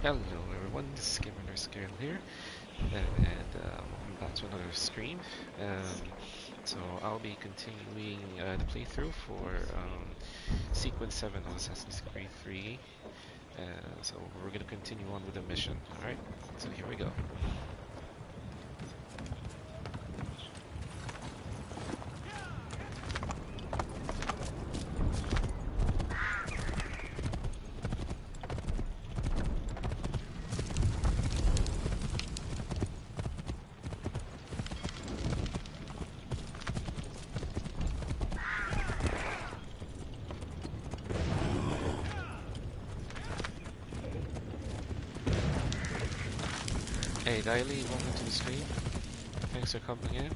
Hello everyone, this is GamerNurse Gale here, and I'm back to another stream. So I'll be continuing the playthrough for Sequence 7 of Assassin's Creed 3. So we're going to continue on with the mission, alright? So here we go. Hey Diley, welcome to the stream. Thanks for coming in.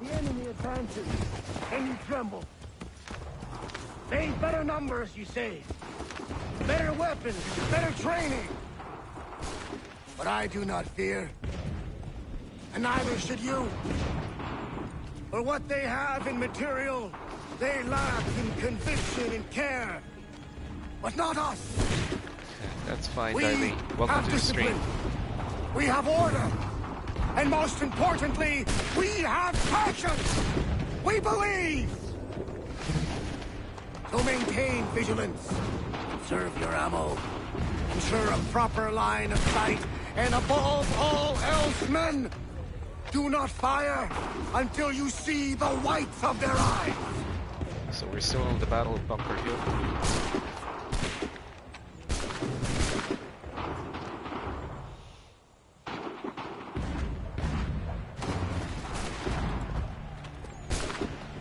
The enemy advances, and you tremble. They've better numbers, you say. Better weapons, better training. But I do not fear. And neither should you. For what they have in material, they lack in conviction and care. But not us. That's fine, Diley. Welcome to the stream. We have order. And most importantly, we have passion. We believe. So maintain vigilance. Conserve your ammo. Ensure a proper line of sight. And above all else, men, do not fire until you see the whites of their eyes. So we're still in the Battle of Bunker Hill.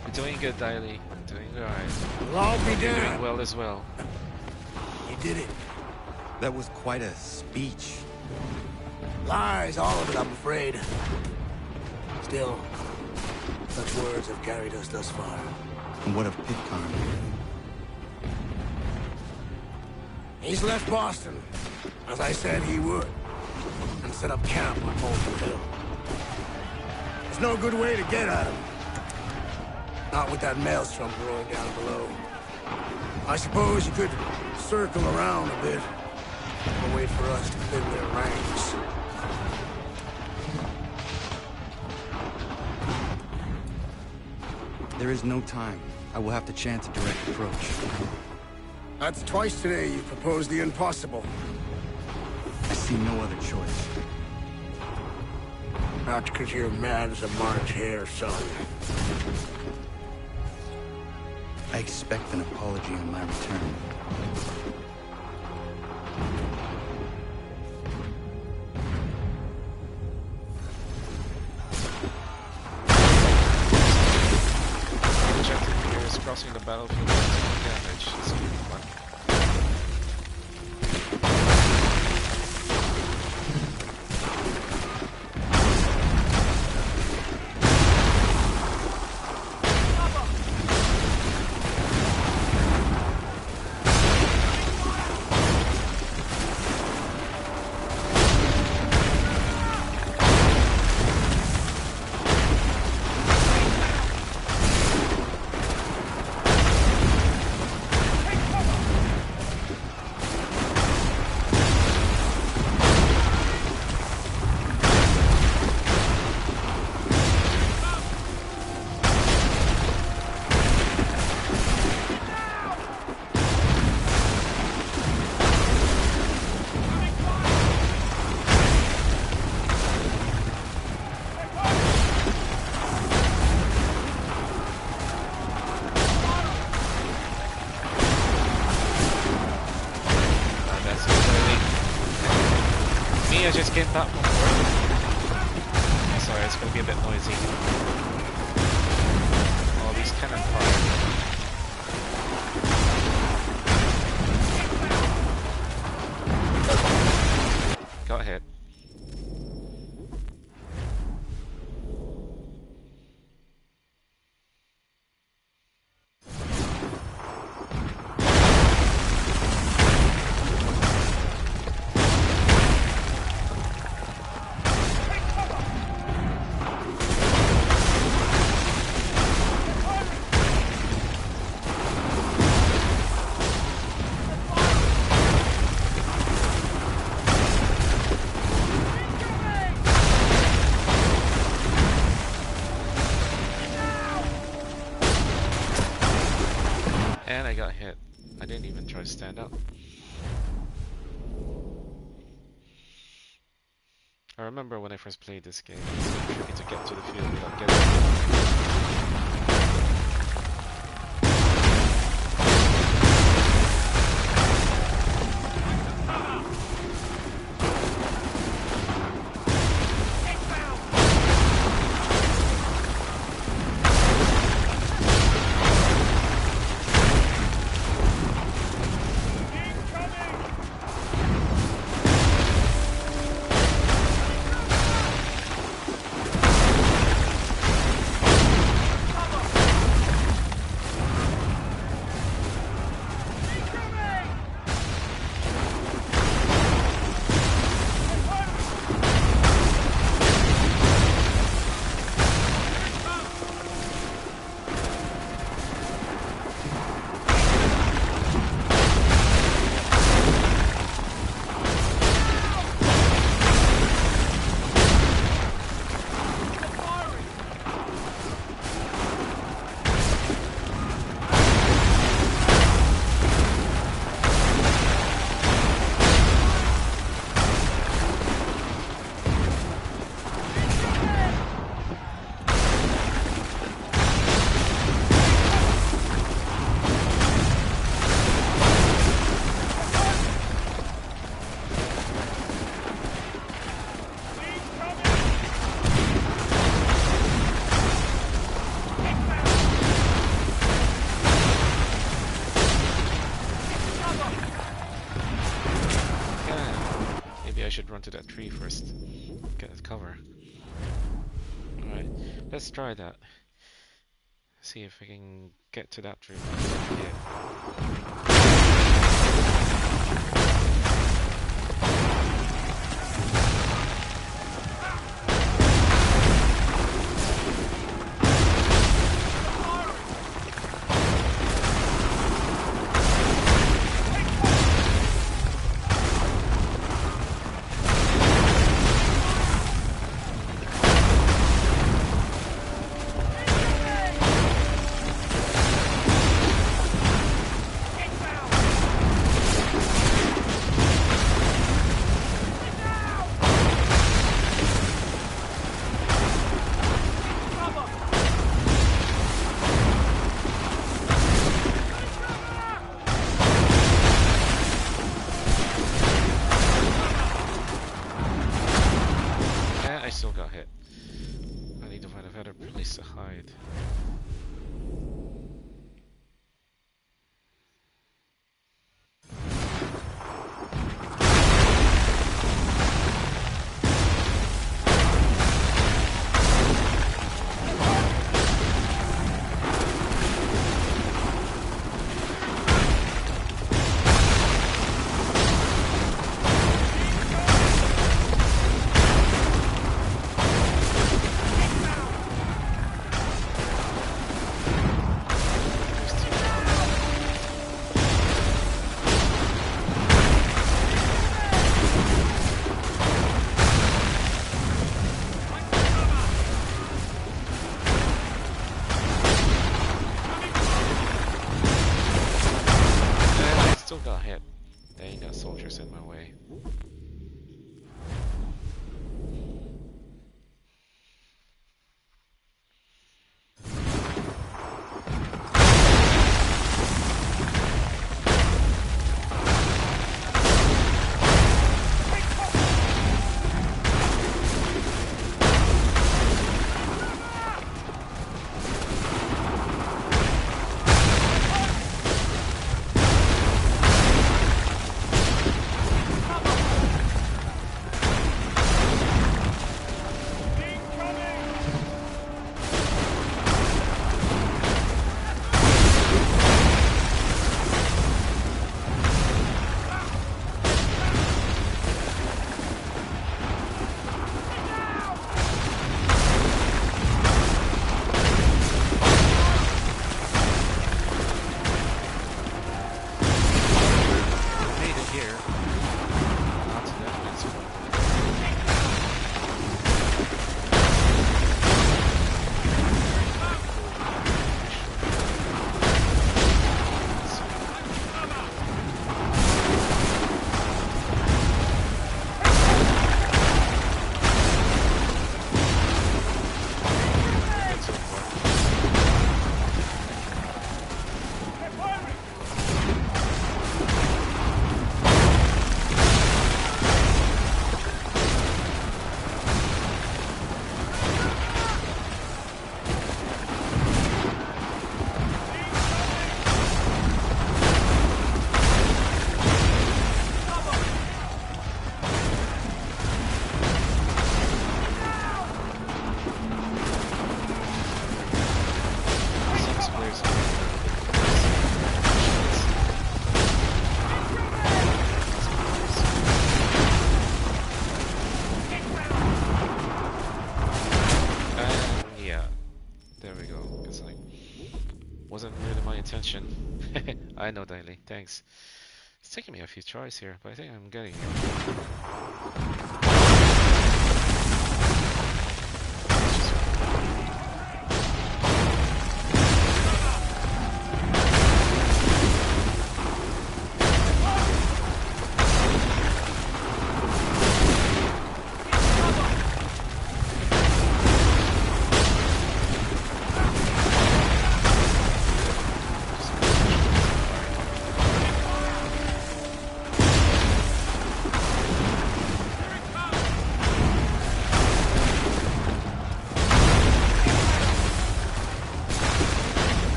You're doing good, Diley. Doing alright. We'll all be You're dead. doing well as well. You did it. That was quite a speech. Lies, all of it, I'm afraid. Still, such words have carried us thus far. And what of Pitcairn? He's left Boston, as I said he would, and set up camp on Moulton Hill. There's no good way to get at him. Not with that maelstrom rolling down below. I suppose you could circle around a bit, and wait for us to thin their ranks. There is no time. I will have to chance a direct approach. That's twice today you proposed the impossible. I see no other choice. Not because you're mad as a March hare, son. I expect an apology on my return. Objective here is crossing the battlefield with damage. It's gonna be fun. I just came back from work. Sorry, it's gonna be a bit noisy. All these cannon fire. Go ahead. And I got hit. I didn't even try to stand up. I remember when I first played this game, it was so tricky to get to the field without getting hit. To that tree first. Get the cover. Alright, let's try that. See if I can get to that tree. Yeah. To hide. Got hit. They ain't got soldiers in my way. there we go. Because like, wasn't really my intention. I know, Daily. Thanks. It's taking me a few tries here, but I think I'm getting it.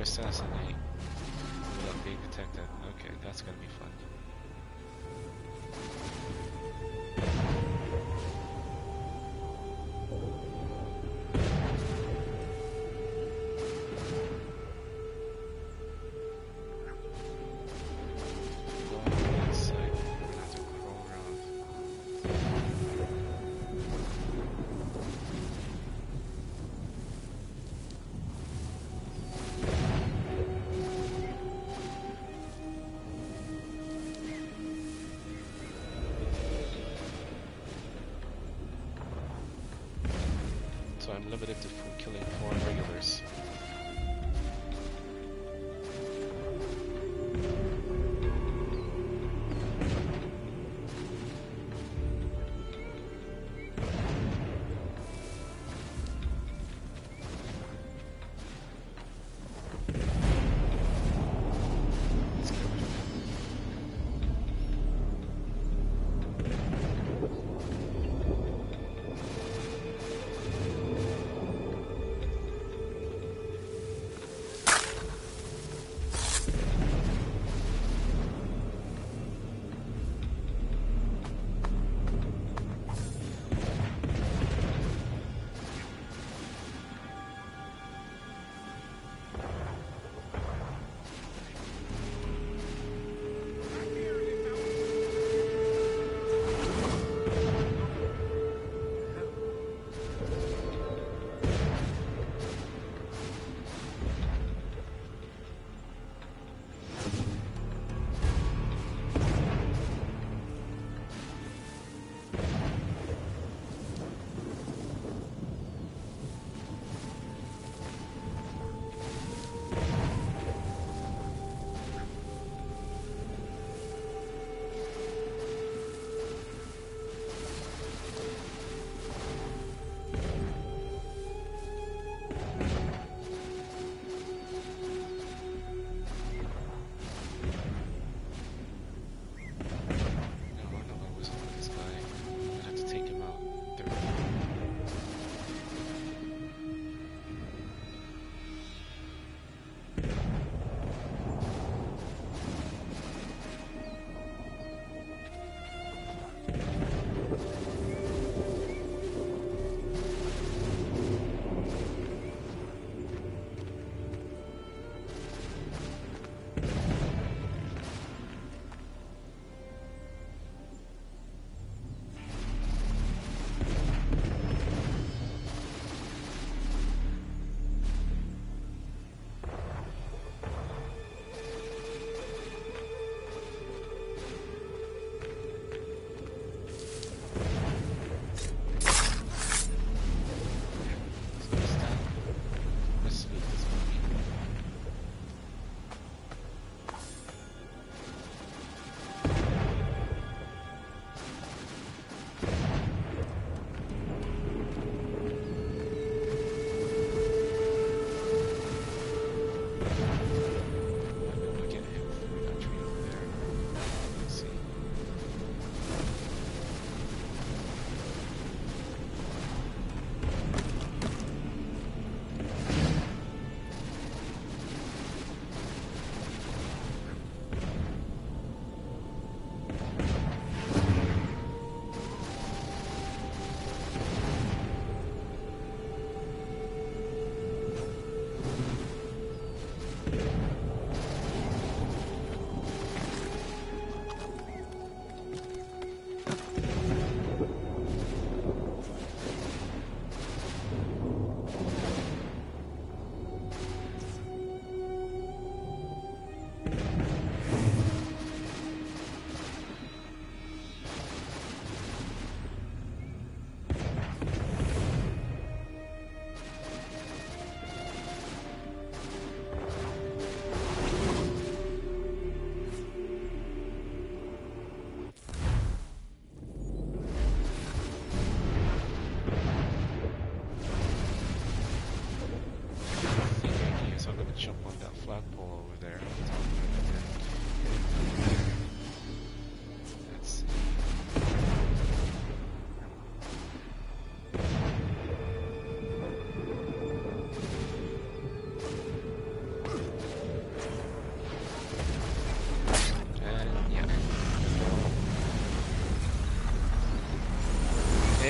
Assassinate without being detected. Okay, that's gonna be fun. So I'm limited to killing 4 regulars.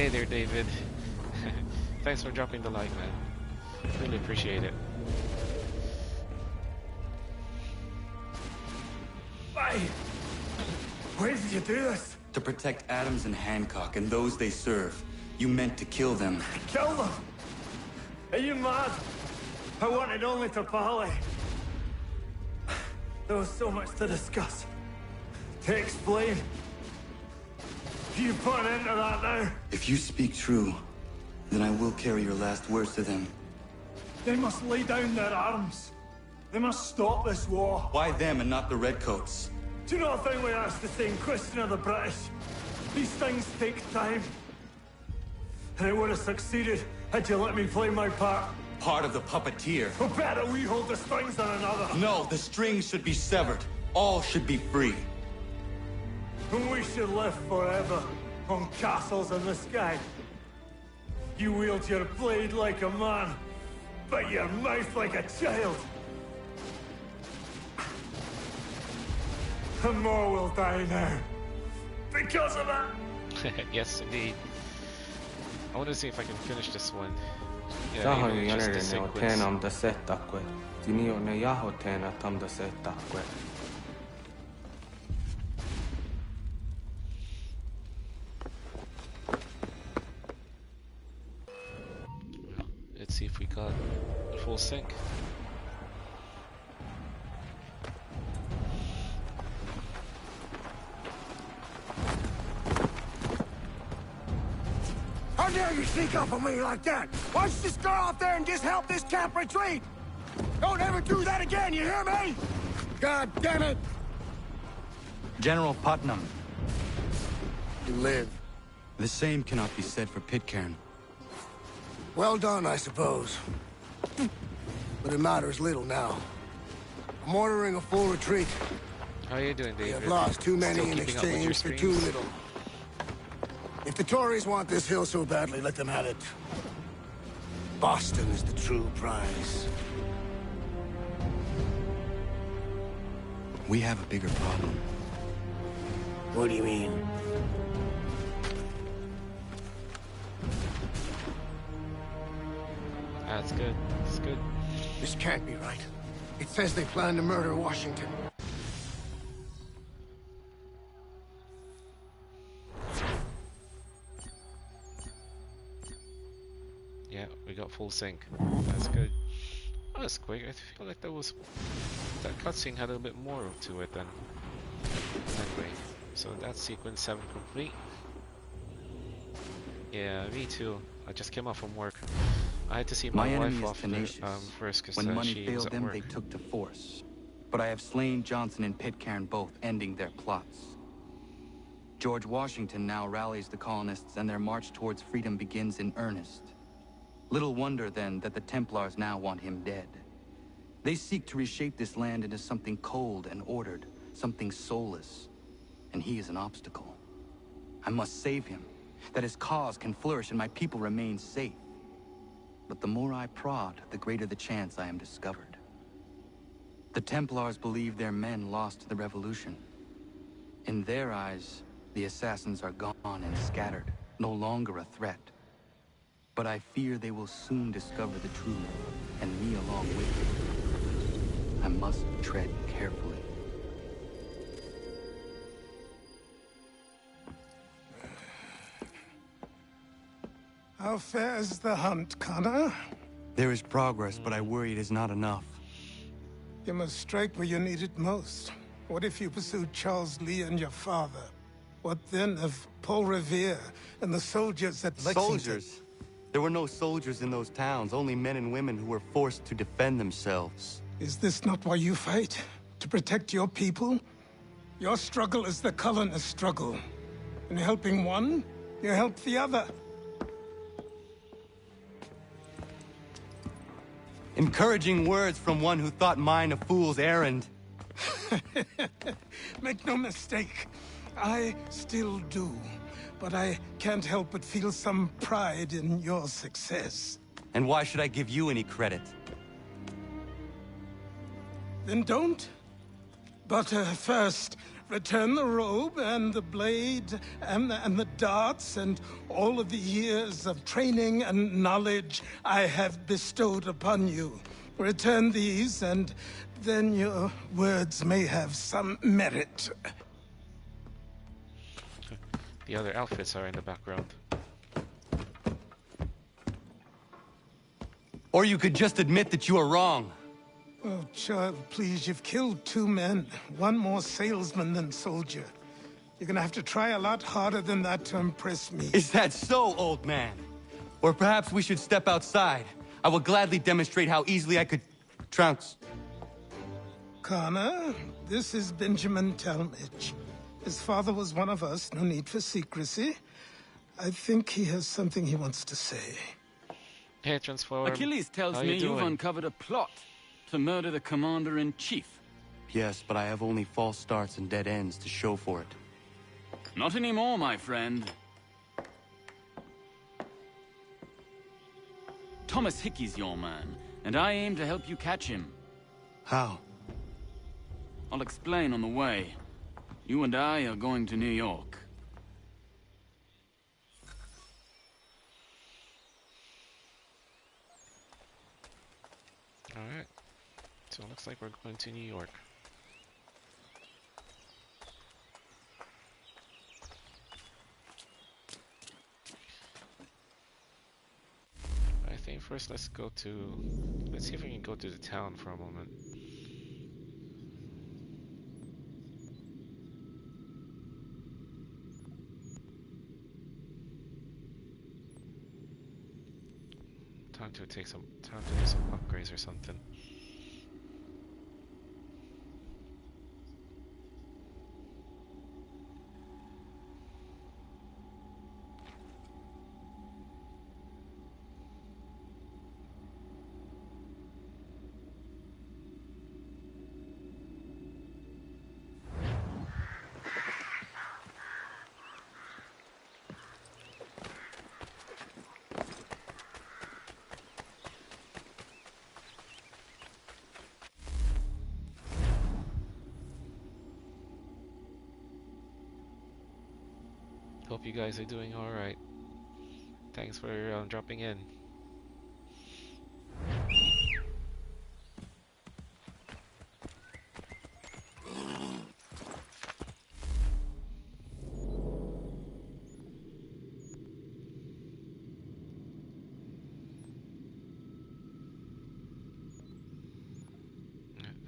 Hey there, David. Thanks for dropping the like, man. Really appreciate it. Why? Why did you do this? To protect Adams and Hancock and those they serve, you meant to kill them. Kill them? Are you mad? I wanted only to parley. There was so much to discuss, to explain. You put an end to that now. If you speak true, then I will carry your last words to them. They must lay down their arms. They must stop this war. Why them and not the Redcoats? Do you not think we asked the same question of the British? These things take time. And it would have succeeded had you let me play my part. Part of the puppeteer. Or better, we hold the strings on another. No, the strings should be severed. All should be free. And we should live forever on castles in the sky. You wield your blade like a man, but your mouth like a child. And more will die now. Because of that. Yes, indeed. I want to see if I can finish this one. Sahoin even just the jäljellä on sequence. teena settakue. Tini on ne jaho teena tamda settakue. Let's see if we got full sync. How dare you sneak up on me like that? Why don't you just go out there and just help this camp retreat? Don't ever do that again, you hear me? God damn it! General Putnam. You live. The same cannot be said for Pitcairn. Well done, I suppose. But it matters little now. I'm ordering a full retreat. How are you doing, We David? have lost too many Still in keeping up with your exchange for too streams? little. If the Tories want this hill so badly, let them have it. Boston is the true prize. We have a bigger problem. What do you mean? That's good. That's good. This can't be right. It says they plan to murder Washington. Yeah, we got full sync. That's good. Oh, that's quick. I feel like that cutscene had a little bit more to it than. Anyway, so that's sequence 7 complete. Yeah, me too. I just came off from work. I had to see my My wife enemy is off tenacious. first because When money she was failed at them, work. they took to force. But I have slain Johnson and Pitcairn both, ending their plots. George Washington now rallies the colonists, and their march towards freedom begins in earnest. Little wonder, then, that the Templars now want him dead. They seek to reshape this land into something cold and ordered, something soulless. And he is an obstacle. I must save him, that his cause can flourish and my people remain safe. But the more I prod, the greater the chance I am discovered. The Templars believe their men lost the revolution. In their eyes, the assassins are gone and scattered, no longer a threat. But I fear they will soon discover the truth, and me along with them. I must tread carefully. How fares the hunt, Connor? There is progress, but I worry it is not enough. You must strike where you need it most. What if you pursued Charles Lee and your father? What then of Paul Revere and the soldiers at Lexington? Soldiers? There were no soldiers in those towns, only men and women who were forced to defend themselves. Is this not why you fight? To protect your people? Your struggle is the colonist struggle. In helping one, you help the other. Encouraging words from one who thought mine a fool's errand. Make no mistake, I still do. But I can't help but feel some pride in your success. And why should I give you any credit? Then don't. But first, Return the robe and the blade and the darts and all of the years of training and knowledge I have bestowed upon you. Return these, and then your words may have some merit. The other outfits are in the background. Or you could just admit that you are wrong. Oh, child, please, you've killed 2 men. One more salesman than soldier. You're gonna have to try a lot harder than that to impress me. Is that so, old man? Or perhaps we should step outside. I will gladly demonstrate how easily I could trounce. Connor, this is Benjamin Talmadge. His father was one of us, no need for secrecy. I think he has something he wants to say. Hey, Transform. Achilles tells How me you you've doing? uncovered a plot to murder the commander-in-chief. Yes, but I have only false starts and dead ends to show for it. Not anymore, my friend. Thomas Hickey's your man, and I aim to help you catch him. How? I'll explain on the way. You and I are going to New York. Alright. So it looks like we're going to New York. I think first let's see if we can go to the town for a moment. Time to do some upgrades or something. Hope you guys are doing alright. Thanks for dropping in.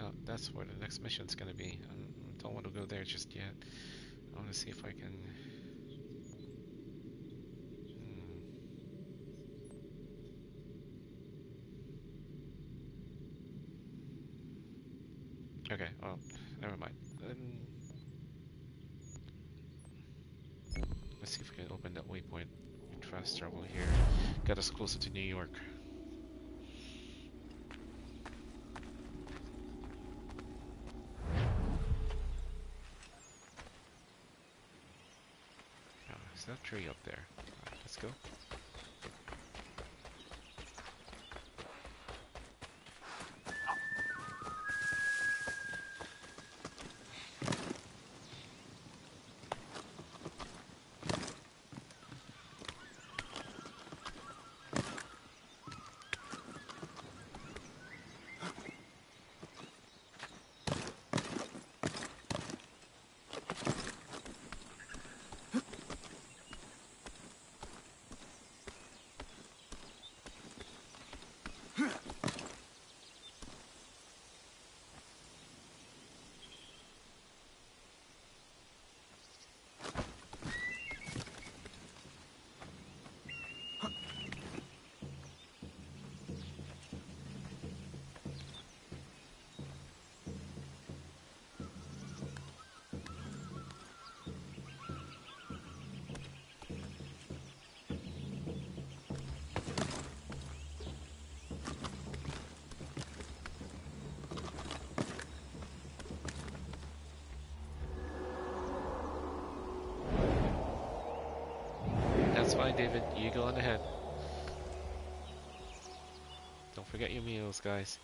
Oh, that's where the next mission's gonna be. I don't want to go there just yet. I want to see if I can... Okay, well, never mind. Let's see if we can open that waypoint. Fast travel here. Get us closer to New York. Oh, is that tree up there? Alright, let's go. That's fine, David. You go on ahead. Don't forget your meals, guys.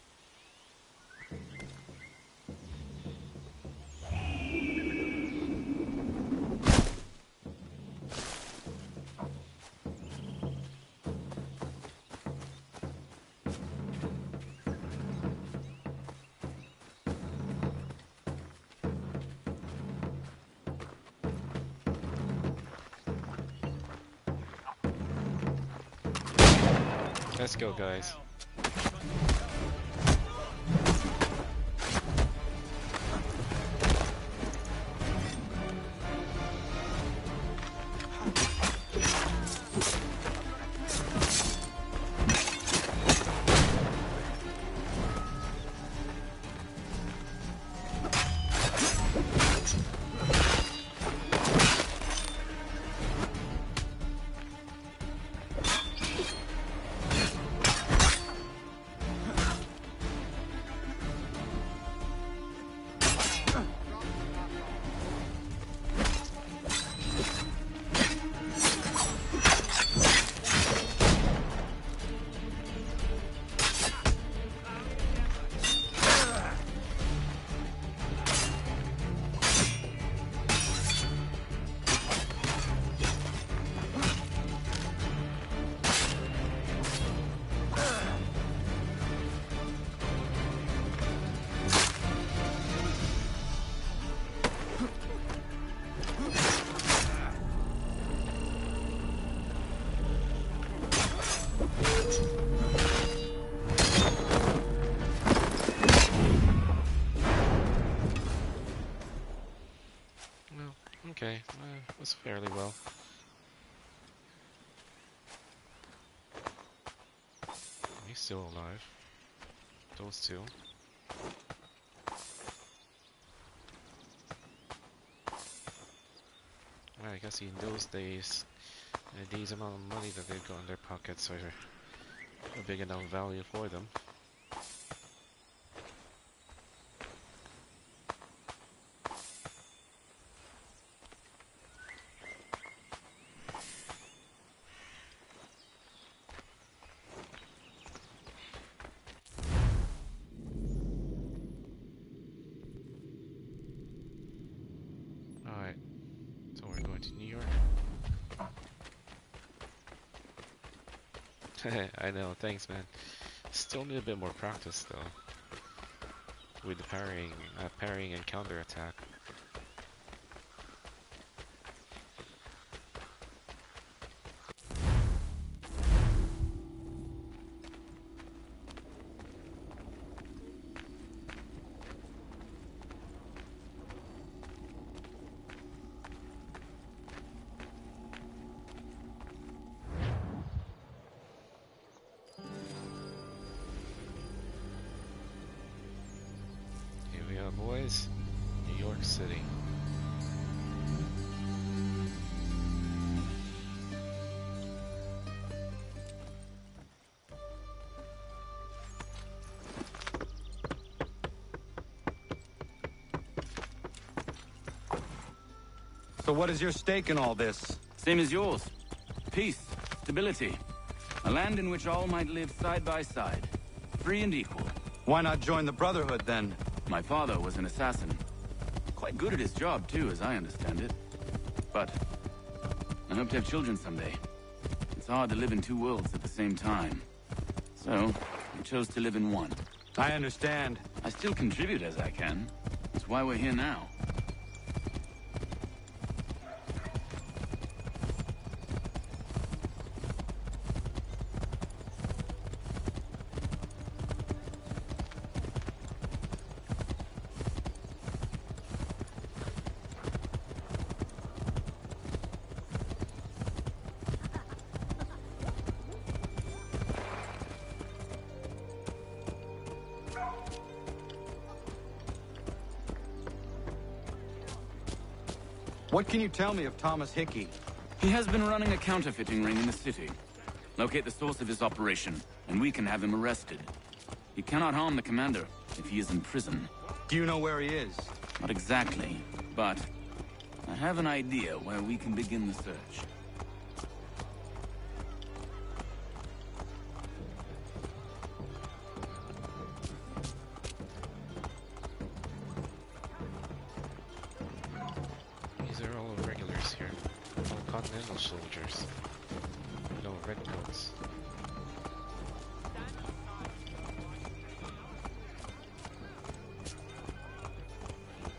Let's go, guys. Okay, was fairly well. He's still alive. Those two. Well, I guess in those days, these amount of money that they've got in their pockets are a big enough value for them. I know, thanks man. Still need a bit more practice though. With the parrying and counter attack. Boys, New York City. So what is your stake in all this? Same as yours. Peace, stability. A land in which all might live side by side, free and equal. Why not join the Brotherhood then? My father was an assassin. Quite good at his job, too, as I understand it. But I hope to have children someday. It's hard to live in two worlds at the same time. So, I chose to live in one. I understand. I still contribute as I can. That's why we're here now. What can you tell me of Thomas Hickey? He has been running a counterfeiting ring in the city. Locate the source of his operation, and we can have him arrested. He cannot harm the commander if he is in prison. Do you know where he is? Not exactly, but I have an idea where we can begin the search. These are all regulars here. All Continental soldiers. No redcoats.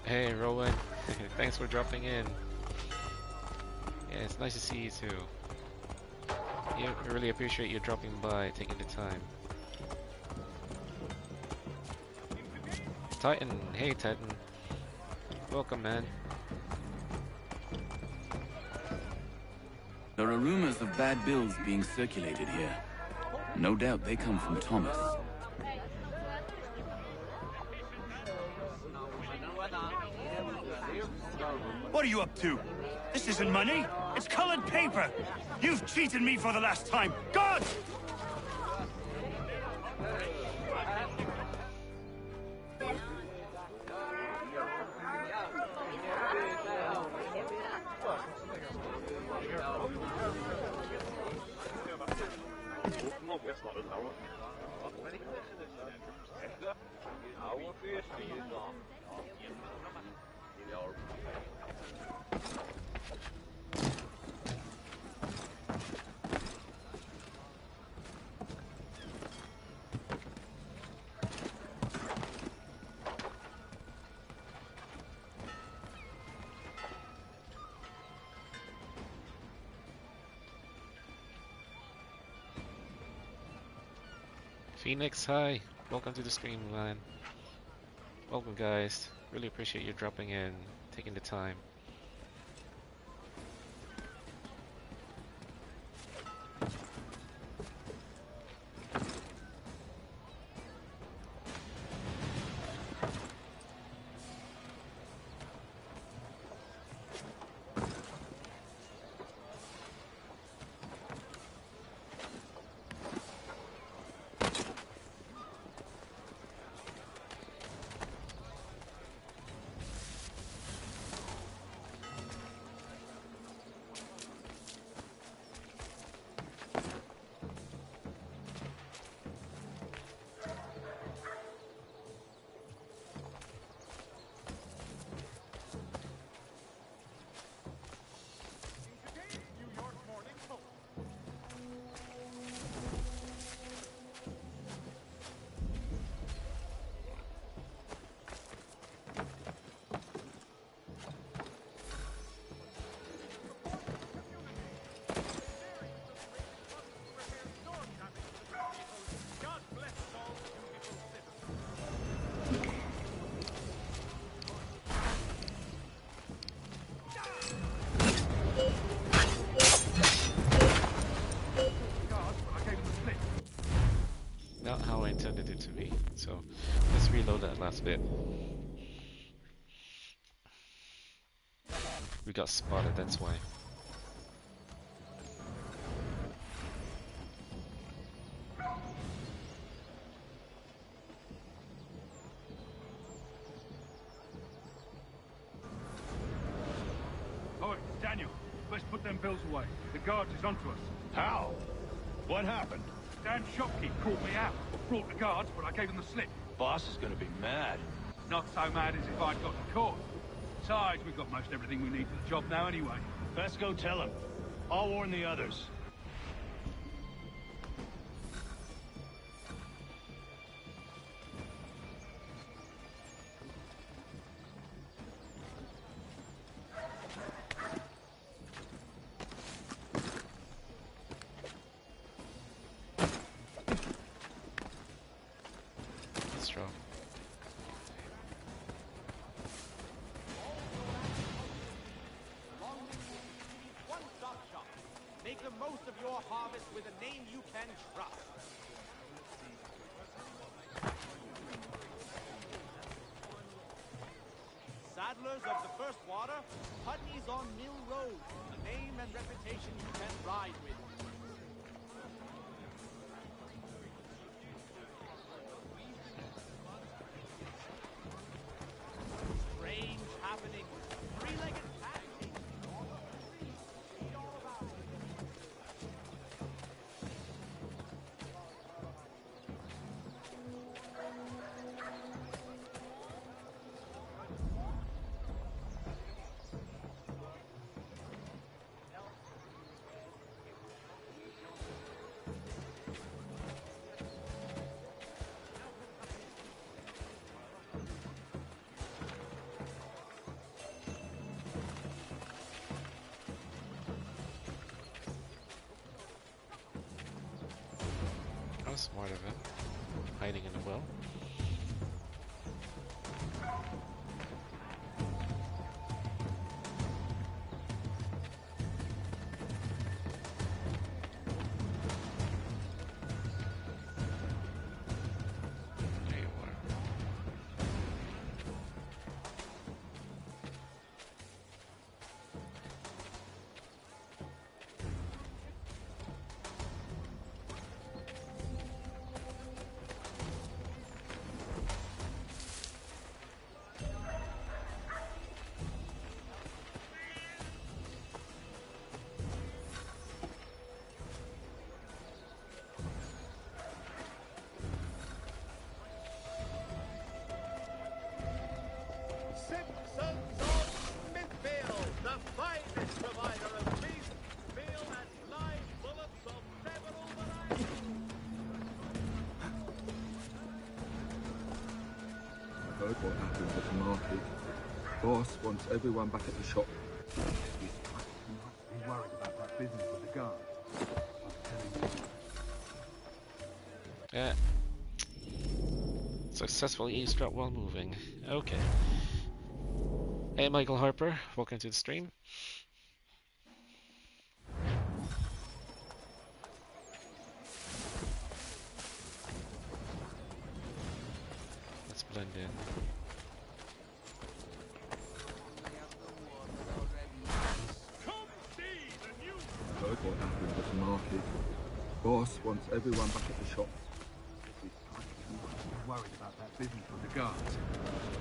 Hey Rowan, thanks for dropping in. Yeah, it's nice to see you too. Yeah, I really appreciate you dropping by, taking the time. Titan, hey Titan. Welcome, man. There are rumors of bad bills being circulated here. No doubt they come from Thomas. What are you up to? This isn't money. It's colored paper. You've cheated me for the last time. God! Phoenix, hi. Welcome to the stream, man. Welcome, guys. Really appreciate you dropping in, taking the time. Not how I intended it to be, so let's reload that last bit. We got spotted, that's why. Oi, Daniel, let's put them bills away. The guard is onto us. How? What happened? Damn shopkeep caught me out. Brought the guards, but I gave him the slip. Boss is gonna be mad. Not so mad as if I'd got caught. Besides, we've got most everything we need for the job now anyway. Best go tell him. I'll warn the others. Saddlers of the First Water, Putney's on Mill Road, a name and reputation you can ride with. Strange happenings, three-legged taxi. All about it. That was smart of him. Hiding in the well. There you are. Six sons of Smithfield, the finest provider of beef, veal, and live bullets of several varieties. I heard what happened at the market. Boss wants everyone back at the shop. Be worried about that business with the guards. Yeah. Successfully eavesdrop while moving. Okay. Hey, Michael Harper. Welcome to the stream. Let's blend in. Come see the new I heard what happened at the market. Boss wants everyone back at the shop. Be worried about that business with the guards.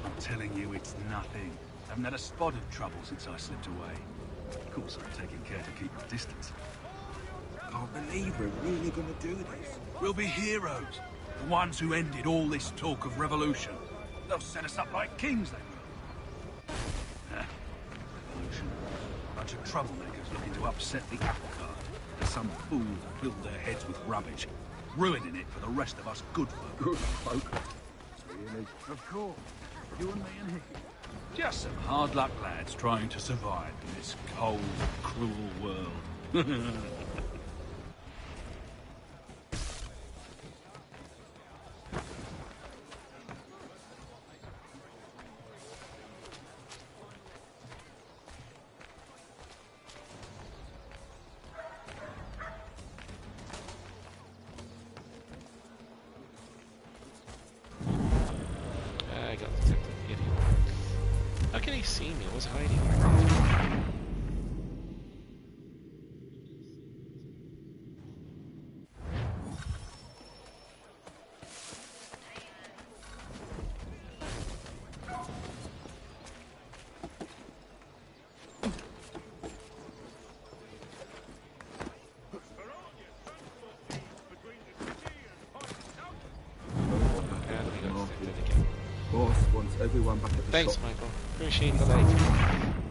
I'm telling you, it's nothing. I haven't had a spot of trouble since I slipped away. Of course, I'm taking care to keep my distance. Can't believe we're really gonna do this. We'll be heroes. The ones who ended all this talk of revolution. They'll set us up like kings, they will. Revolution. A bunch of troublemakers looking to upset the apple cart. There's some fool filled their heads with rubbish, ruining it for the rest of us good folk. Good folk. Really? Of course. You and me and Hickey. Just some hard luck lads trying to survive in this cold, cruel world. I got detected. Idiot. How can he see me? I was hiding right there. And we got detected again. Boss wants everyone back at the Thanks, shop. Michael. Appreciate the like.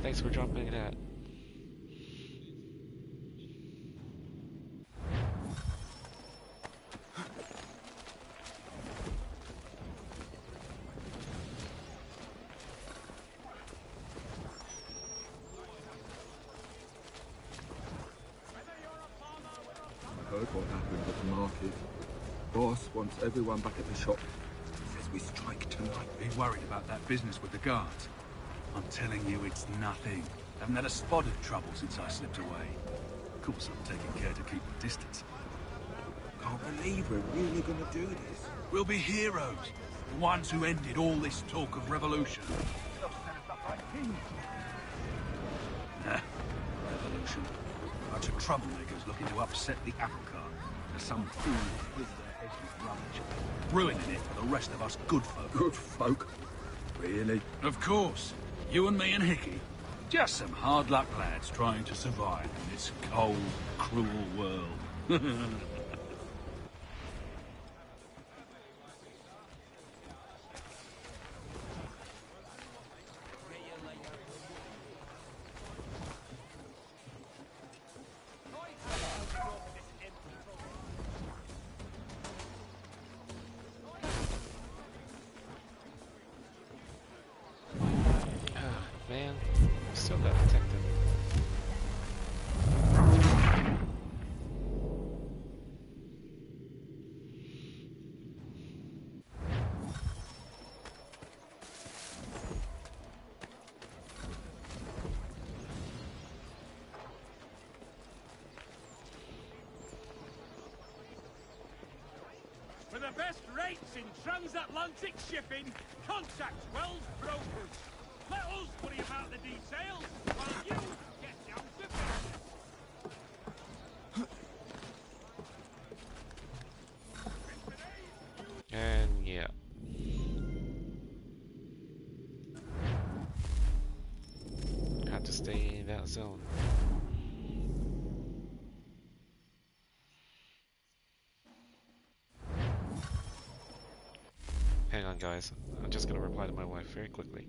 Thanks for dropping that. I heard what happened at the market. Boss wants everyone back at the shop. Says we strike tonight. Be worried about that business with the guards. I'm telling you, it's nothing. I haven't had a spot of trouble since I slipped away. Of course, I'm taking care to keep my distance. Can't believe we're really gonna do this. We'll be heroes. The ones who ended all this talk of revolution. They'll set us up like kings. Revolution. A bunch of troublemakers looking to upset the apple cart. There's some fool who filled their heads with rubbish, ruining it for the rest of us good folk. Good folk? Really? Of course. You and me and Hickey. Just some hard luck lads trying to survive in this cold, cruel world. Man, still got detected. the best rates in transatlantic shipping. Contact Wells Brokers. Let us worry about the details while you get down to business. And yeah. Have to stay in that zone. Hang on, guys. I'm just gonna reply to my wife very quickly.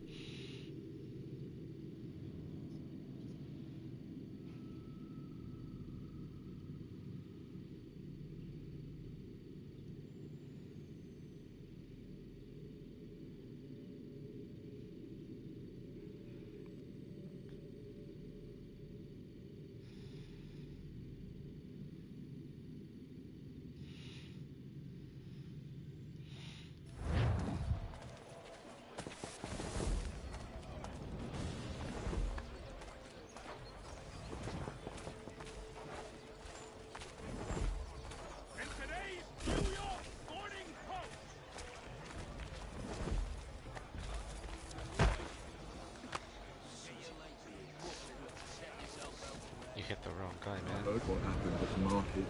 Hit the wrong guy, I man. heard what happened at the market.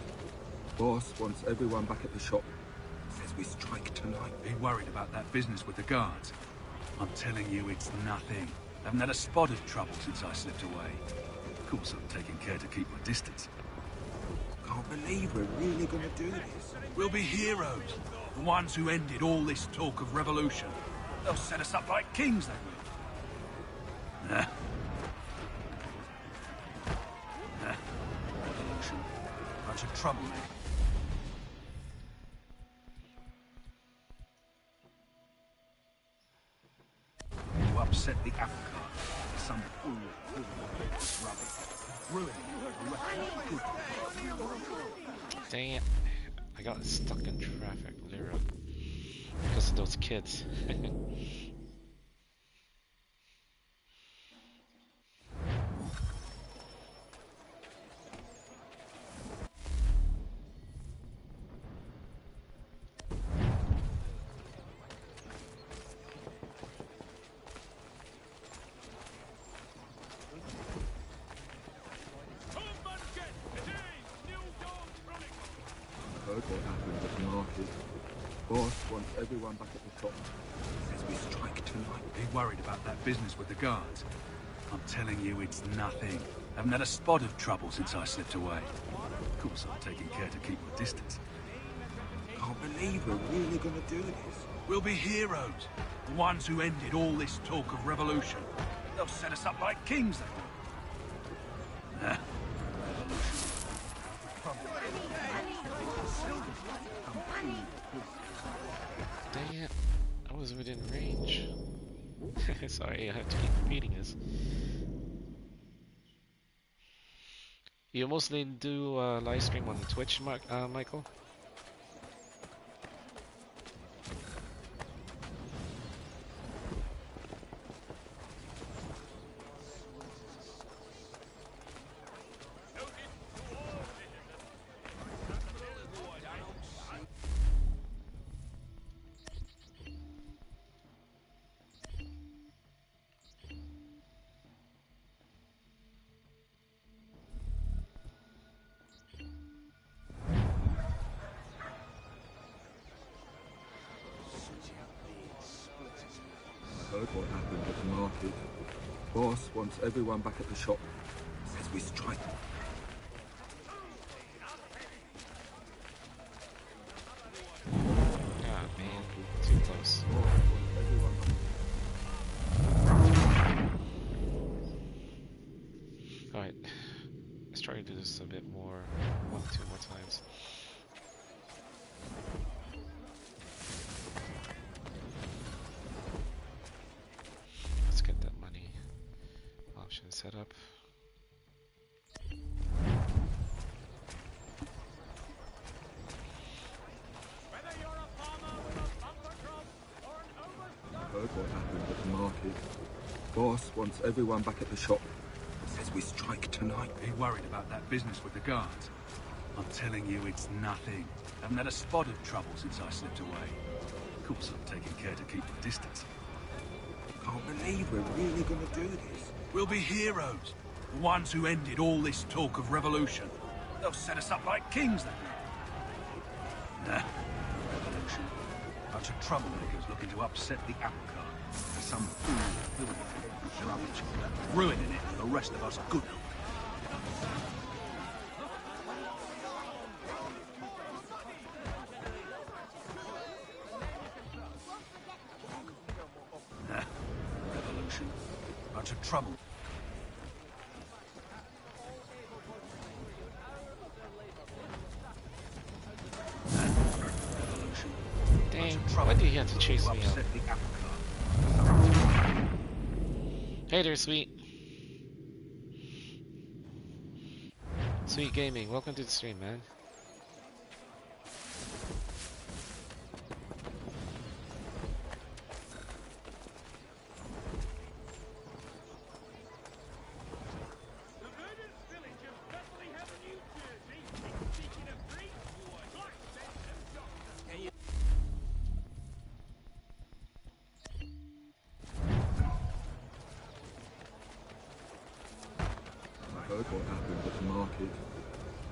Boss wants everyone back at the shop. Says we strike tonight. Be worried about that business with the guards. I'm telling you, it's nothing. Haven't had a spot of trouble since I slipped away. Of course, I'm taking care to keep my distance. Can't believe we're really gonna do this. We'll be heroes. The ones who ended all this talk of revolution. They'll set us up like kings, they will. Nah. Revolution. Bunch of trouble, mate. You upset the apple cart. Some fool rubbish. Ruining it. Dang it. I got stuck in traffic, literally. Because of those kids. Heard what happened at the market. Boss wants everyone back at the shop. Says we strike tonight. Be worried about that business with the guards. I'm telling you, it's nothing. Haven't had a spot of trouble since I slipped away. Of course, I'm taking care to keep my distance. Can't believe we're really gonna do this. We'll be heroes. The ones who ended all this talk of revolution. They'll set us up like kings, they will. Nah. Revolution. Dang it. I was within range. Sorry, I have to keep repeating this. You mostly do live stream on Twitch, Michael? Heard what happened at the market. Boss wants everyone back at the shop. Says we strike. Ah, man. Too close. Alright. Let's try to do this a bit more. 1 or 2 more times. Let's get that money option set up. Heard what happened at the market. Boss wants everyone back at the shop. Says we strike tonight. Be worried about that business with the guards. I'm telling you, it's nothing. Haven't had a spot of trouble since I slipped away. Of course, I'm taking care to keep my distance. Can't believe we're really gonna do this. We'll be heroes. The ones who ended all this talk of revolution. They'll set us up like kings, they will. Nah, revolution. Bunch of troublemakers looking to upset the apple cart. There's some fool filling it with rubbish, ruining it for the rest of us good. Nah, revolution. Bunch of trouble. Dang, why did he have to chase me out? Hey there, Sweet. Sweet Gaming, welcome to the stream, man. What happened at the market.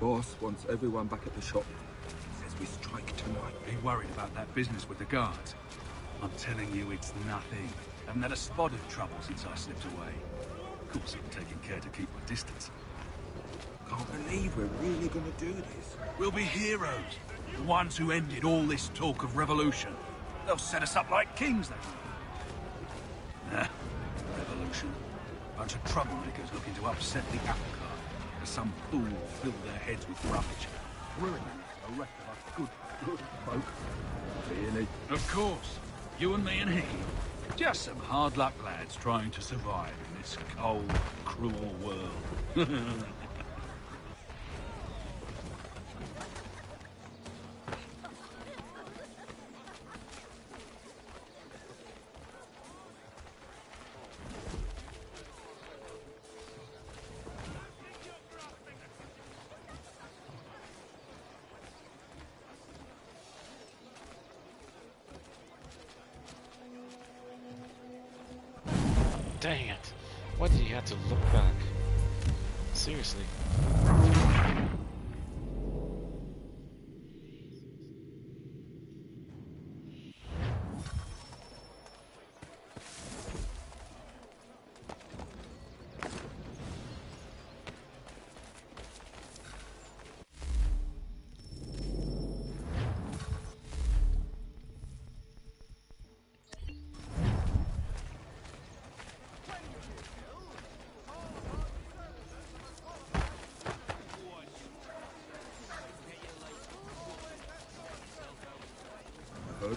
Boss wants everyone back at the shop. Says we strike tonight. Be worried about that business with the guards. I'm telling you, it's nothing. Haven't had a spot of trouble since I slipped away. Of course, I'm taking care to keep my distance. Can't believe we're really gonna do this. We'll be heroes. The ones who ended all this talk of revolution. They'll set us up like kings, they will. Nah, revolution. Bunch of troublemakers looking to upset the apple cart. As some fool filled their heads with rubbish, ruining the rest of us good folk. Really? Of course. You and me and Hickey. Just some hard luck lads trying to survive in this cold, cruel world. Dang it. Why did you have to look back? Seriously.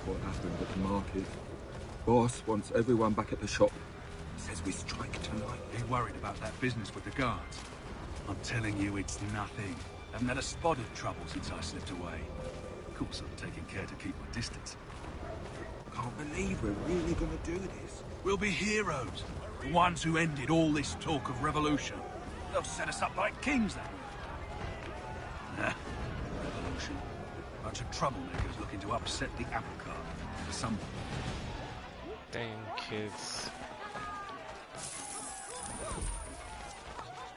What happened at the market. Boss wants everyone back at the shop. Says we strike tonight. Be worried about that business with the guards. I'm telling you, it's nothing. Haven't had a spot of trouble since I slipped away. Of course, I'm taking care to keep my distance. Can't believe we're really gonna do this. We'll be heroes. The ones who ended all this talk of revolution. They'll set us up like kings, they will. Nah, revolution. Bunch of troublemakers looking to upset the apple cart. For some... Dang kids.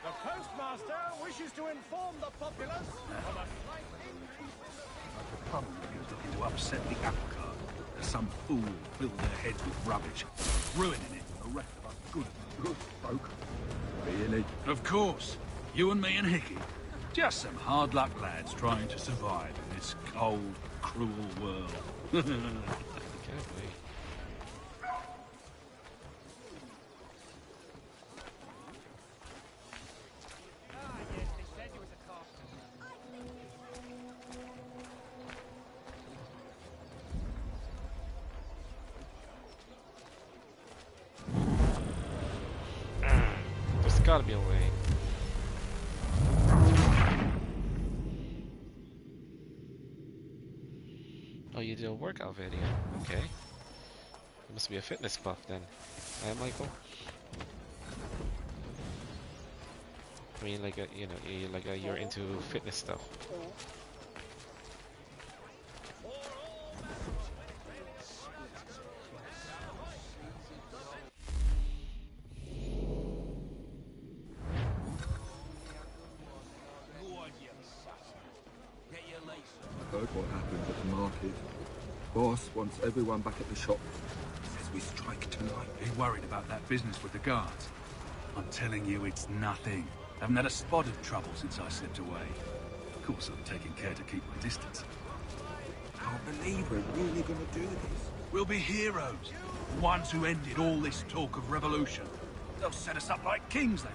The postmaster wishes to inform the populace of a slight increase in the... Troublemakers looking to upset the apple cart. As some fool filled their heads with rubbish, ruining it for the rest of us good folk. Really? Of course. You and me and Hickey. Just some hard luck lads trying to survive in this cold, cruel world. Can't wait. There's gotta be a way. Oh, you did a workout video. Okay. You must be a fitness buff then. Michael? I mean, like, you're into fitness stuff. I heard what happened at the market. Boss wants everyone back at the shop. Says we strike tonight. He worried about that business with the guards. I'm telling you, it's nothing. Haven't had a spot of trouble since I slipped away. Of course, I'm taking care to keep my distance. Can't believe we're really gonna do this. We'll be heroes. The ones who ended all this talk of revolution. They'll set us up like kings, they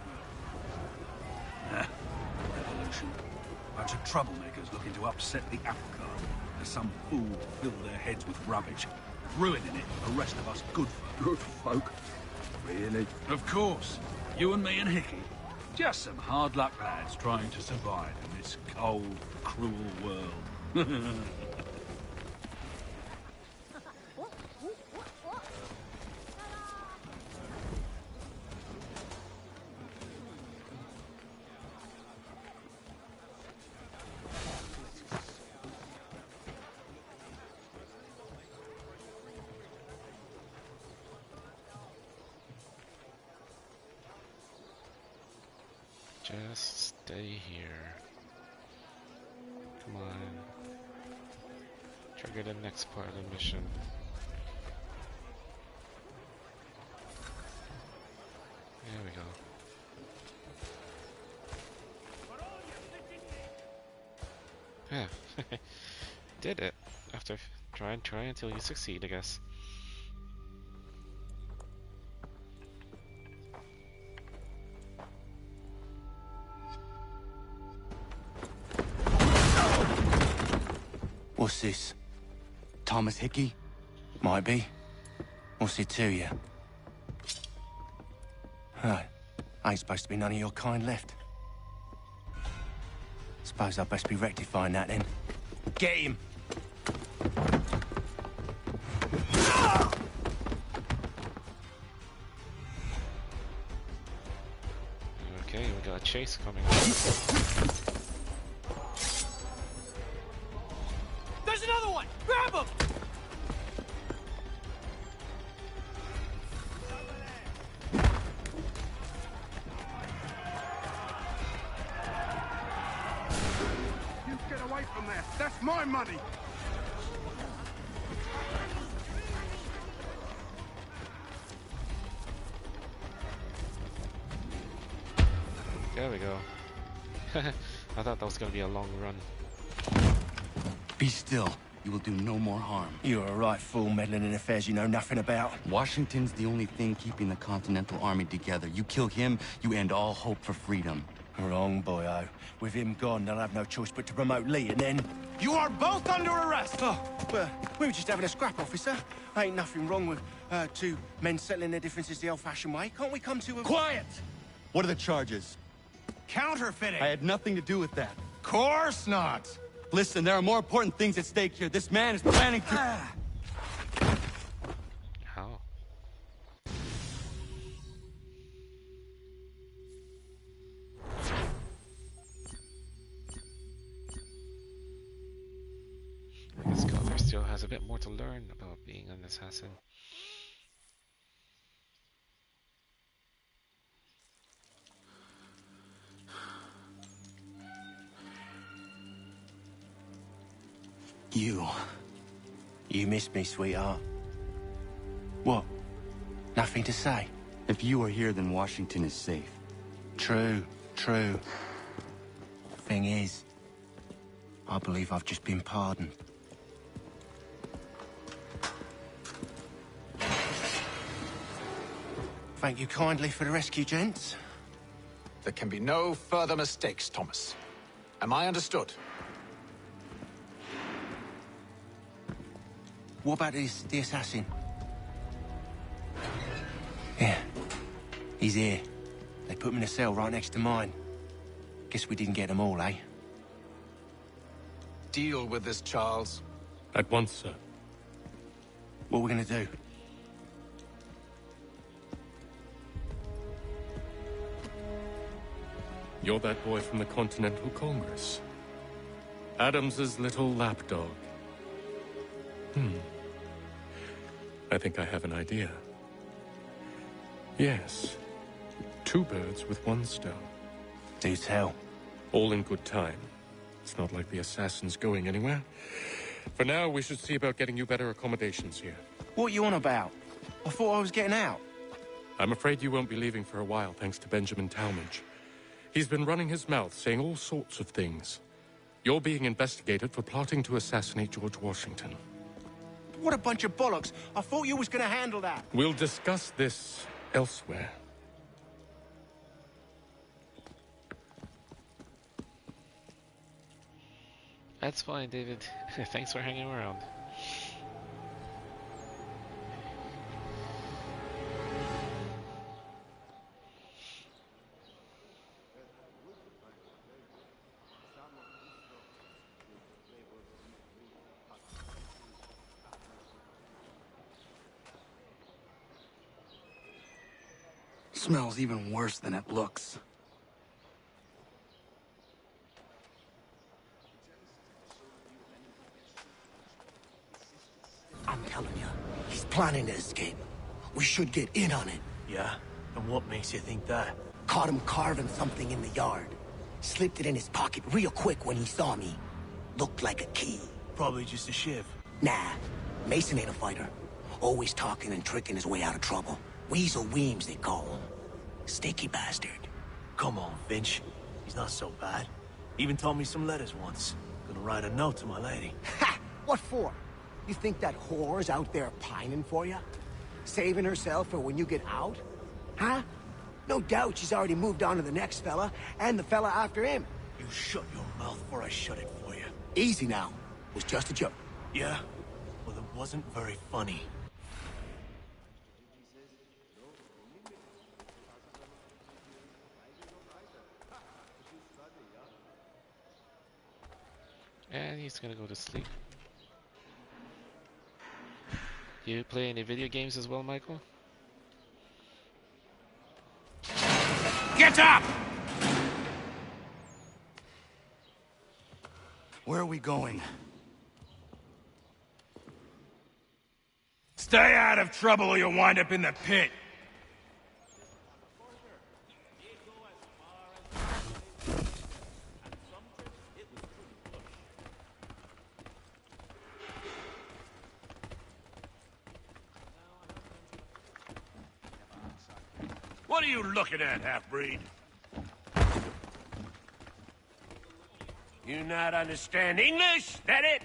will. Revolution. Bunch of troublemakers looking to upset the apple cart. As some fool filled their heads with rubbish, ruining it for the rest of us good folk. Good folk? Really? Of course. You and me and Hickey. Just some hard luck lads trying to survive in this cold, cruel world. Just stay here. Come on. Trigger the next part of the mission. There we go. Yeah. Did it. After try until you succeed, I guess. What's this? Thomas Hickey? Might be. What's it to you? Right. Ain't supposed to be none of your kind left. Suppose I'd best be rectifying that then. Get him! Okay, we got a chase coming. There's another one! Grab him! You get away from there! That's my money! There we go. I thought that was gonna be a long run. Be still. You will do no more harm. You're a right fool meddling in affairs you know nothing about. Washington's the only thing keeping the Continental Army together. You kill him, you end all hope for freedom. Wrong, boyo. With him gone, they'll have no choice but to promote Lee, and then... You are both under arrest! Oh, well, we were just having a scrap, officer. Ain't nothing wrong with two men settling their differences the old-fashioned way. Can't we come to a... Quiet! What are the charges? Counterfeiting! I had nothing to do with that. Course not! Listen, there are more important things at stake here. This man is planning to... How? I guess Color still has a bit more to learn about being an assassin. You missed me, sweetheart. What? Nothing to say? If you are here, then Washington is safe. True. Thing is, I believe I've just been pardoned. Thank you kindly for the rescue, gents. There can be no further mistakes, Thomas. Am I understood? What about the assassin? Yeah. He's here. They put him in a cell right next to mine. Guess we didn't get them all, eh? Deal with this, Charles. At once, sir. What are we gonna do? You're that boy from the Continental Congress. Adams's little lapdog. I think I have an idea. Yes. 2 birds with 1 stone. Do tell. All in good time. It's not like the assassin's going anywhere. For now, we should see about getting you better accommodations here. What you on about? I thought I was getting out. I'm afraid you won't be leaving for a while, thanks to Benjamin Talmadge. He's been running his mouth, saying all sorts of things. You're being investigated for plotting to assassinate George Washington. What a bunch of bollocks. I thought you was gonna handle that. We'll discuss this elsewhere. That's fine, David. Thanks for hanging around. Smells even worse than it looks. I'm telling you, he's planning to escape. We should get in on it. Yeah? And what makes you think that? Caught him carving something in the yard. Slipped it in his pocket real quick when he saw me. Looked like a key. Probably just a shiv. Nah, Mason ain't a fighter. Always talking and tricking his way out of trouble. Weasel Weems, they call him. Sneaky bastard. Come on, Finch. He's not so bad. Even taught me some letters once. Gonna write a note to my lady. Ha! What for? You think that whore's out there pining for you? Saving herself for when you get out? Huh? No doubt she's already moved on to the next fella, and the fella after him. You shut your mouth before I shut it for you. Easy now. It was just a joke. Yeah? Well, it wasn't very funny. And he's gonna go to sleep. You play any video games as well, Michael? Get up! Where are we going? Stay out of trouble or you'll wind up in the pit. What are you looking at, half-breed? You not understand English? That it?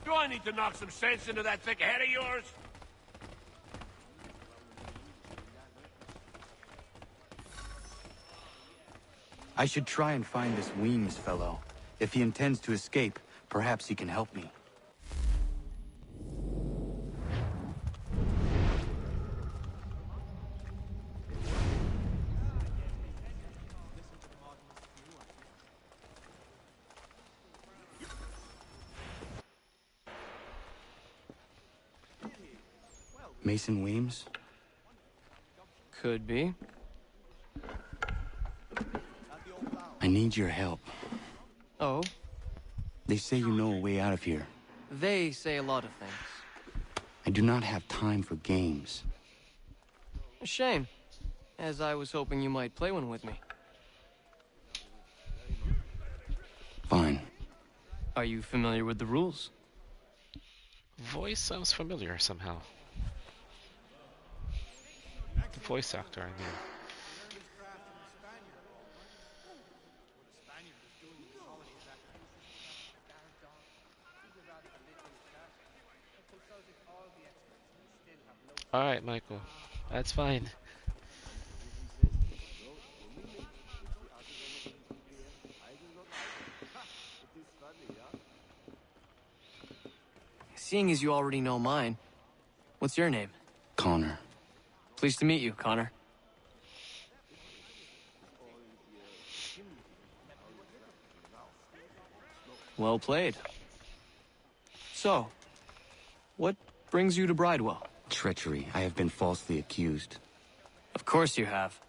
Do I need to knock some sense into that thick head of yours? I should try and find this Weems fellow. If he intends to escape, perhaps he can help me. Mason Weems? Could be. I need your help. Oh? They say you know a way out of here. They say a lot of things. I do not have time for games. A shame, as I was hoping you might play one with me. Fine. Are you familiar with the rules? Voice sounds familiar somehow. The voice actor, I mean. Alright, Michael. That's fine. Seeing as you already know mine, what's your name? Connor. Pleased to meet you, Connor. Well played. So, what brings you to Bridewell? Treachery. I have been falsely accused. Of course you have.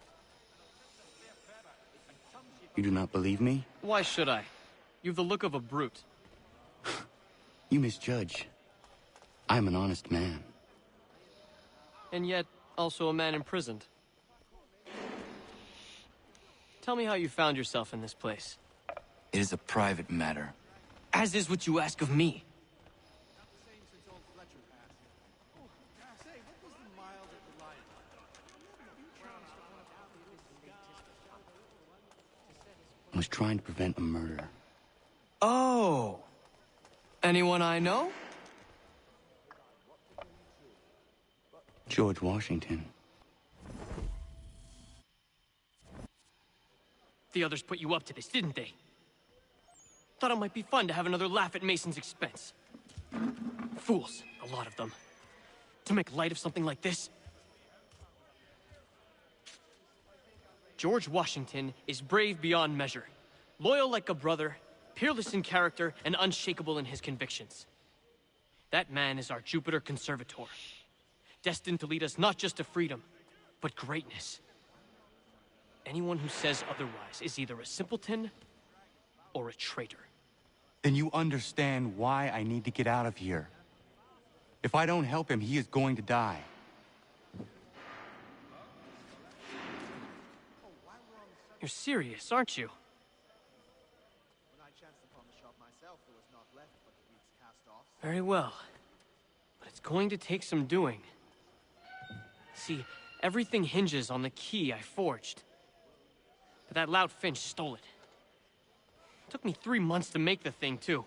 You do not believe me? Why should I? You've the look of a brute. You misjudge. I am an honest man. And yet, also a man imprisoned. Tell me how you found yourself in this place. It is a private matter. As is what you ask of me. I was trying to prevent a murder. Oh! Anyone I know? George Washington. The others put you up to this, didn't they? Thought it might be fun to have another laugh at Mason's expense. Fools, a lot of them. To make light of something like this. George Washington is brave beyond measure, loyal like a brother, peerless in character, and unshakable in his convictions. That man is our Jupiter Conservator, destined to lead us not just to freedom, but greatness. Anyone who says otherwise is either a simpleton or a traitor. Then you understand why I need to get out of here. If I don't help him, he is going to die. You're serious, aren't you? Very well. But it's going to take some doing. See, everything hinges on the key I forged. But that loud Finch stole it. Took me 3 months to make the thing, too.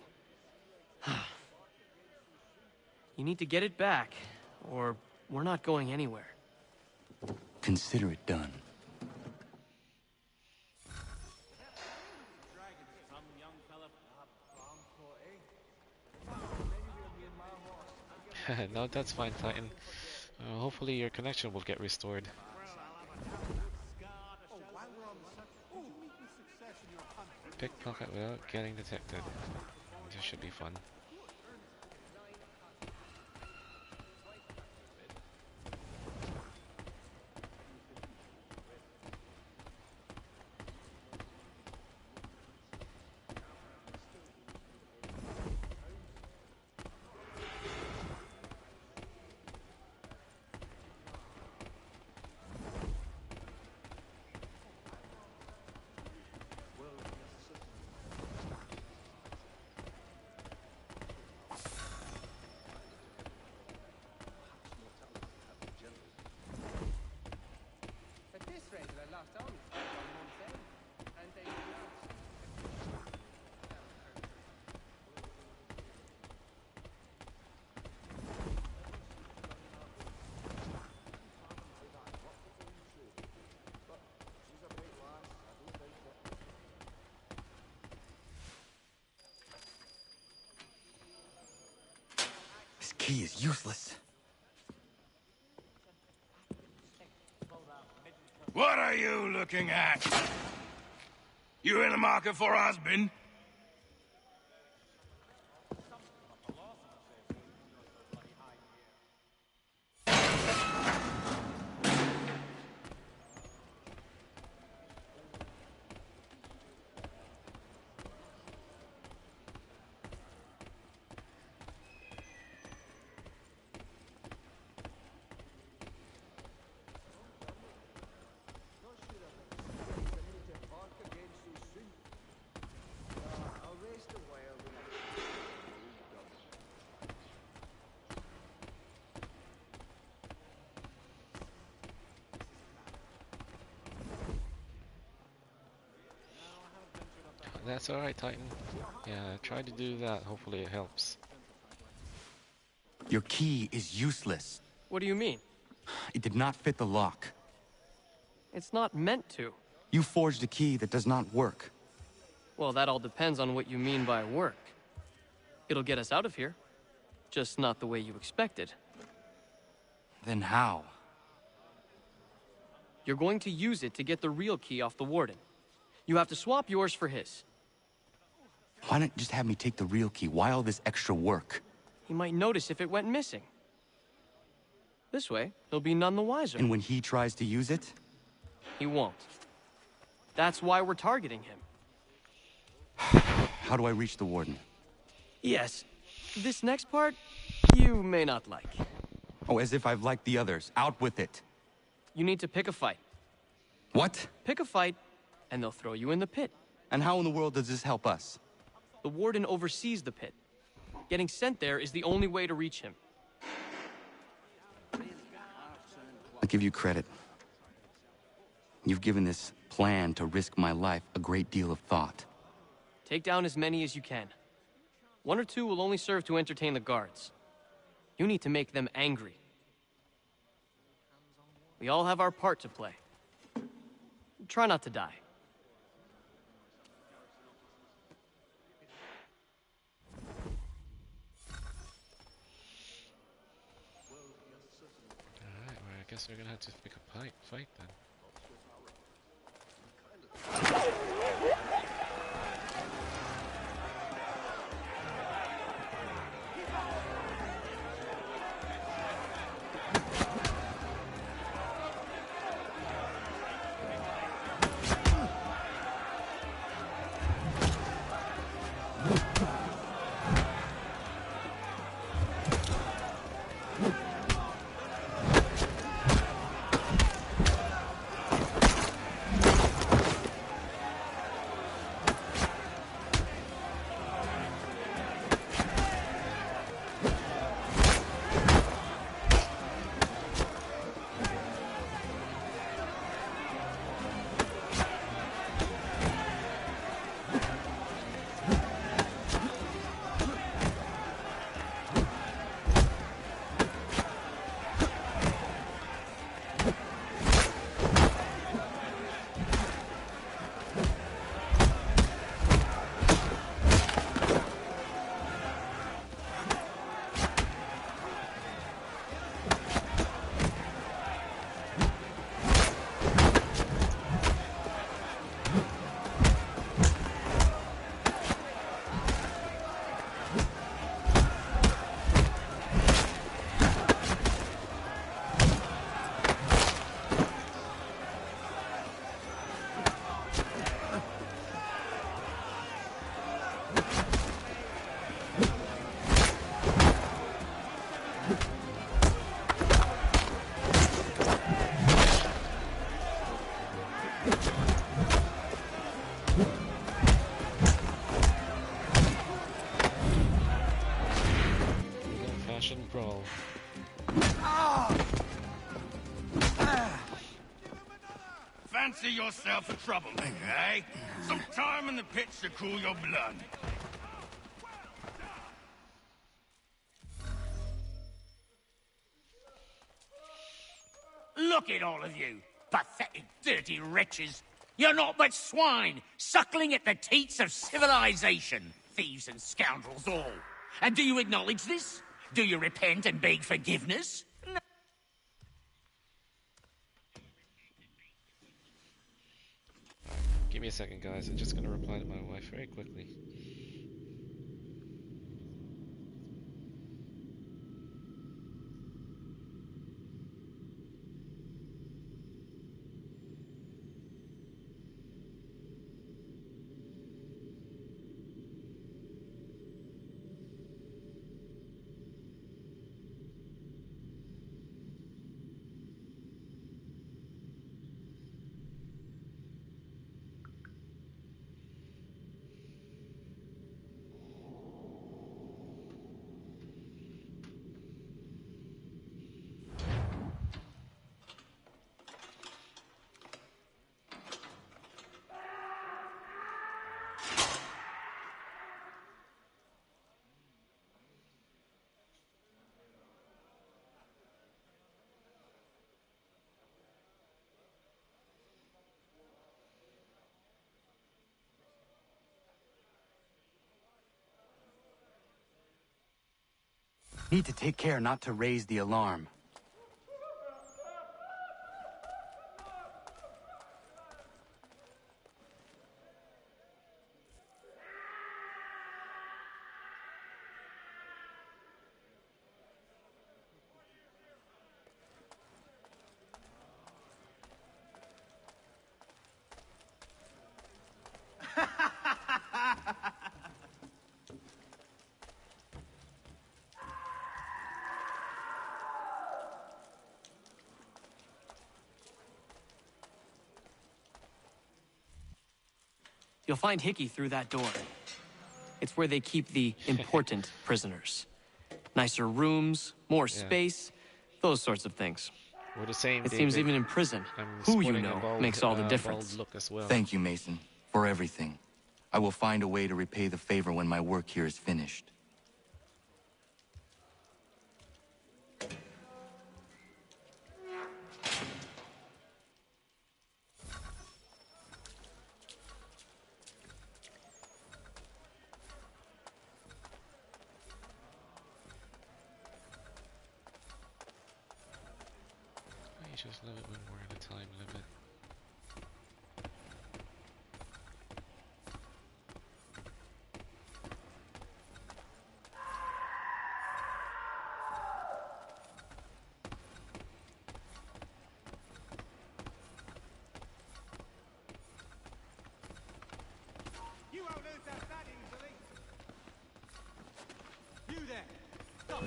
You need to get it back, or we're not going anywhere. Consider it done. No, that's fine, Titan. Hopefully your connection will get restored. Pickpocket without getting detected. This should be fun. This key is useless. What are you looking at? You in the market for a husband? That's alright, Titan. Yeah, try to do that. Hopefully it helps. Your key is useless. What do you mean? It did not fit the lock. It's not meant to. You forged a key that does not work. Well, that all depends on what you mean by work. It'll get us out of here. Just not the way you expected. Then how? You're going to use it to get the real key off the warden. You have to swap yours for his. Why not just have me take the real key? Why all this extra work? He might notice if it went missing. This way, he'll be none the wiser. And when he tries to use it? He won't. That's why we're targeting him. How do I reach the warden? Yes. This next part, you may not like. Oh, as if I've liked the others. Out with it. You need to pick a fight. What? Pick a fight, and they'll throw you in the pit. And how in the world does this help us? The warden oversees the pit. Getting sent there is the only way to reach him. I'll give you credit. You've given this plan to risk my life a great deal of thought. Take down as many as you can. 1 or 2 will only serve to entertain the guards. You need to make them angry. We all have our part to play. Try not to die. Alright, well, I guess we're gonna have to pick a fight then. Brawl. Fancy yourself a troublemaker, eh? Some time in the pits to cool your blood. Look at all of you, pathetic, dirty wretches. You're not but swine, suckling at the teats of civilization. Thieves and scoundrels all. And do you acknowledge this? Do you repent and beg forgiveness? No. Give me a second, guys. I'm just gonna reply to my wife very quickly. Need to take care not to raise the alarm. You'll find Hickey through that door. It's where they keep the important prisoners. Nicer rooms, more space, those sorts of things. We're the same, It seems David. even in prison, I'm who you sporting a know bald, makes all the bald difference. look as well. Thank you, Mason, for everything. I will find a way to repay the favor when my work here is finished. I just love it when we're in a time limit. You won't lose that that easily. You there. Stop.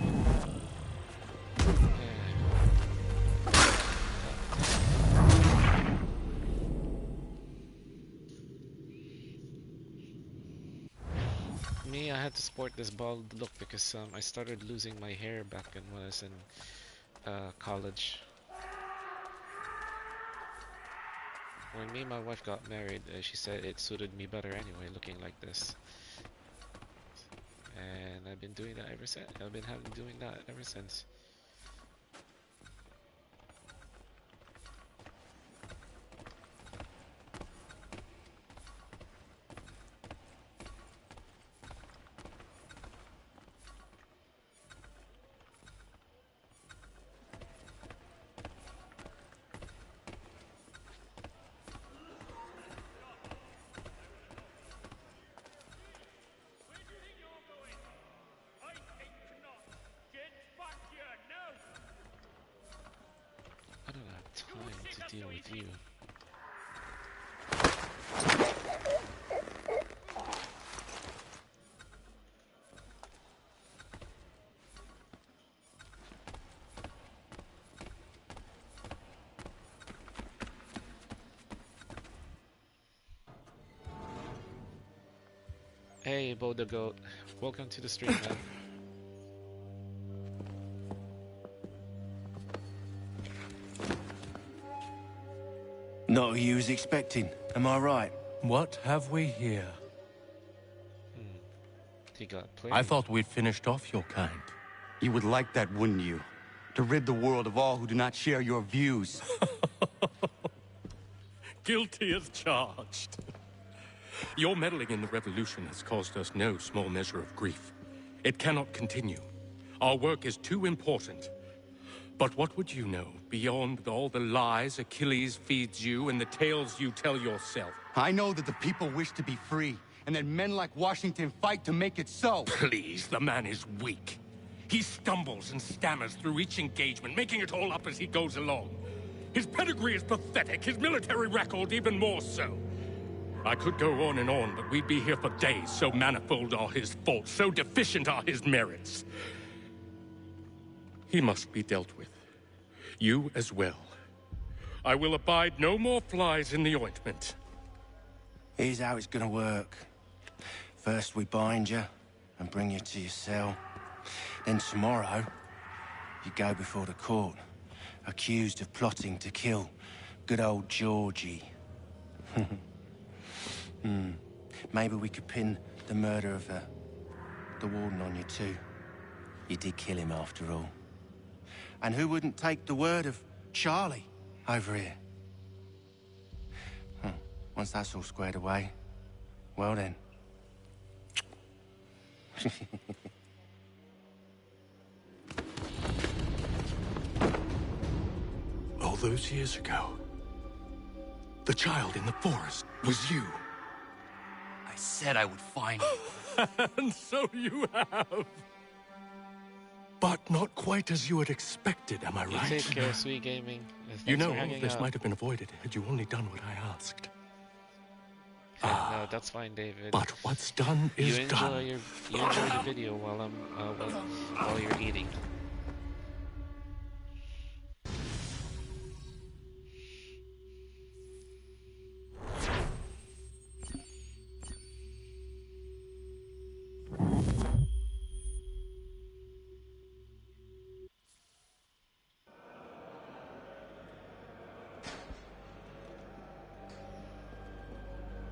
Me, I had to sport this bald look because I started losing my hair back when I was in college. When me and my wife got married, she said it suited me better anyway, looking like this. And I've been doing that ever since. I've been doing that ever since. I don't have time to deal with you. Hey, Bo the Goat. Welcome to the stream, man. Not who you was expecting, am I right? What have we here? He got played. I thought we'd finished off your kind. You would like that, wouldn't you? To rid the world of all who do not share your views. Guilty as charged. Your meddling in the revolution has caused us no small measure of grief. It cannot continue. Our work is too important. But what would you know beyond all the lies Achilles feeds you and the tales you tell yourself? I know that the people wish to be free, and that men like Washington fight to make it so. Please, the man is weak. He stumbles and stammers through each engagement, making it all up as he goes along. His pedigree is pathetic, his military record even more so. I could go on and on, but we'd be here for days, so manifold are his faults, so deficient are his merits. He must be dealt with. You as well. I will abide no more flies in the ointment. Here's how it's gonna work. First we bind you and bring you to your cell. Then tomorrow, you go before the court, accused of plotting to kill good old Georgie. Maybe we could pin the murder of the warden on you too. You did kill him after all. And who wouldn't take the word of Charlie over here? Once that's all squared away, well then. All those years ago, the child in the forest was you. I said I would find you. And so you have. But not quite as you had expected, am I You right? take care, Sweet Gaming. You Thanks know, for all hanging this out. might have been avoided had you only done what I asked. No, that's fine, David. But what's done is you done. enjoy the video while I'm while you're eating.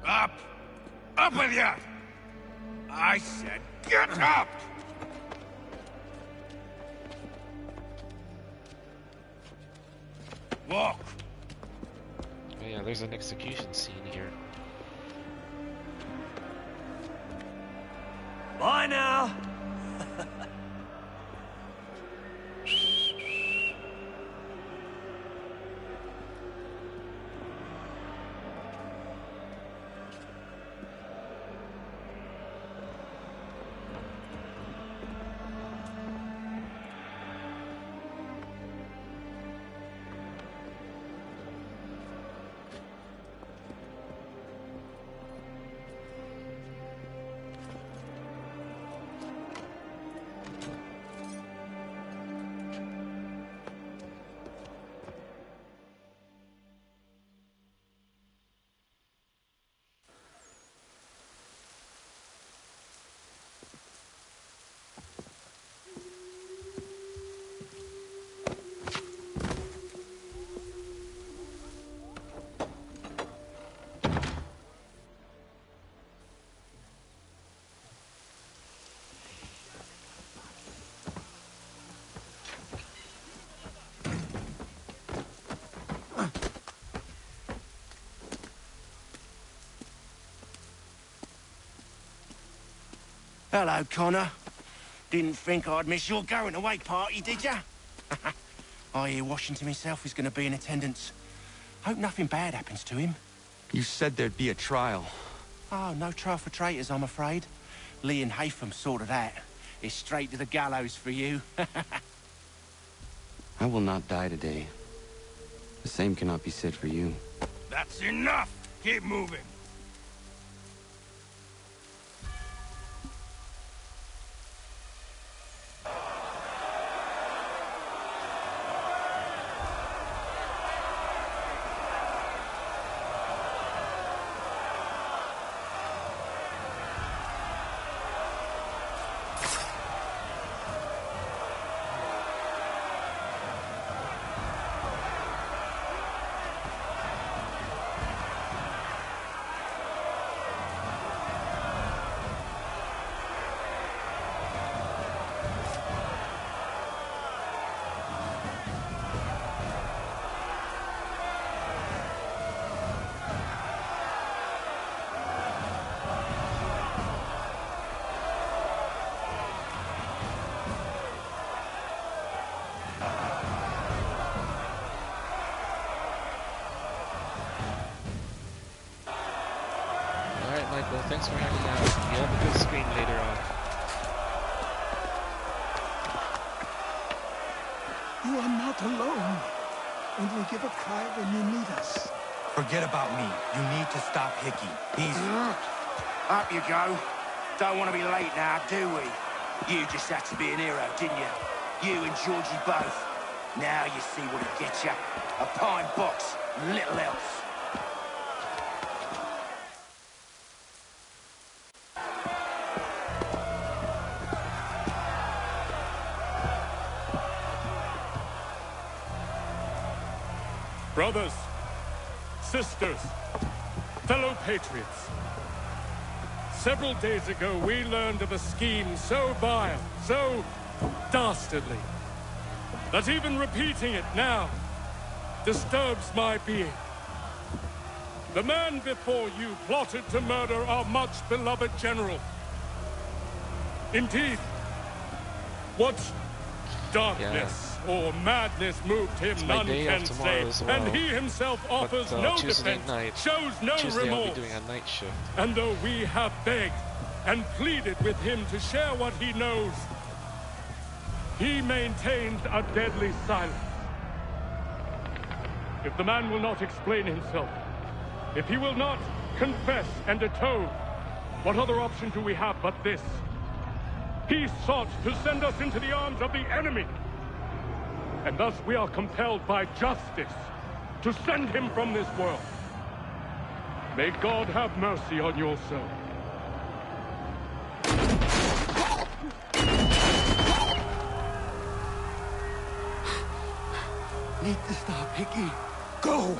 Up! Up with you! I said get up! Walk! Oh yeah, there's an execution scene here. Bye now! Hello, Connor. Didn't think I'd miss your going-away party, did ya? I hear Washington himself is going to be in attendance. Hope nothing bad happens to him. You said there'd be a trial. Oh, no trial for traitors, I'm afraid. Lee and Haytham sorted that. It's straight to the gallows for you. I will not die today. The same cannot be said for you. That's enough! Keep moving! Michael, thanks for hanging out. You'll have a good stream later on. You are not alone. Only give a cry when you need us. Forget about me. You need to stop Hickey. He's... Up you go. Don't want to be late now, do we? You just had to be an hero, didn't you? You and Georgie both. Now you see what it gets you. A pine box, little else. Brothers, sisters, fellow patriots. Several days ago, we learned of a scheme so vile, so dastardly, that even repeating it now disturbs my being. The man before you plotted to murder our much-beloved general. Indeed, what darkness or madness moved him, none can say. Well. And he himself offers no Tuesday defense, night, shows no Tuesday remorse. I'll be doing a night shift. And though we have begged and pleaded with him to share what he knows, he maintains a deadly silence. If the man will not explain himself, if he will not confess and atone, what other option do we have but this? He sought to send us into the arms of the enemy. And thus we are compelled by justice to send him from this world. May God have mercy on your soul. Need to stop, Hickey. Go!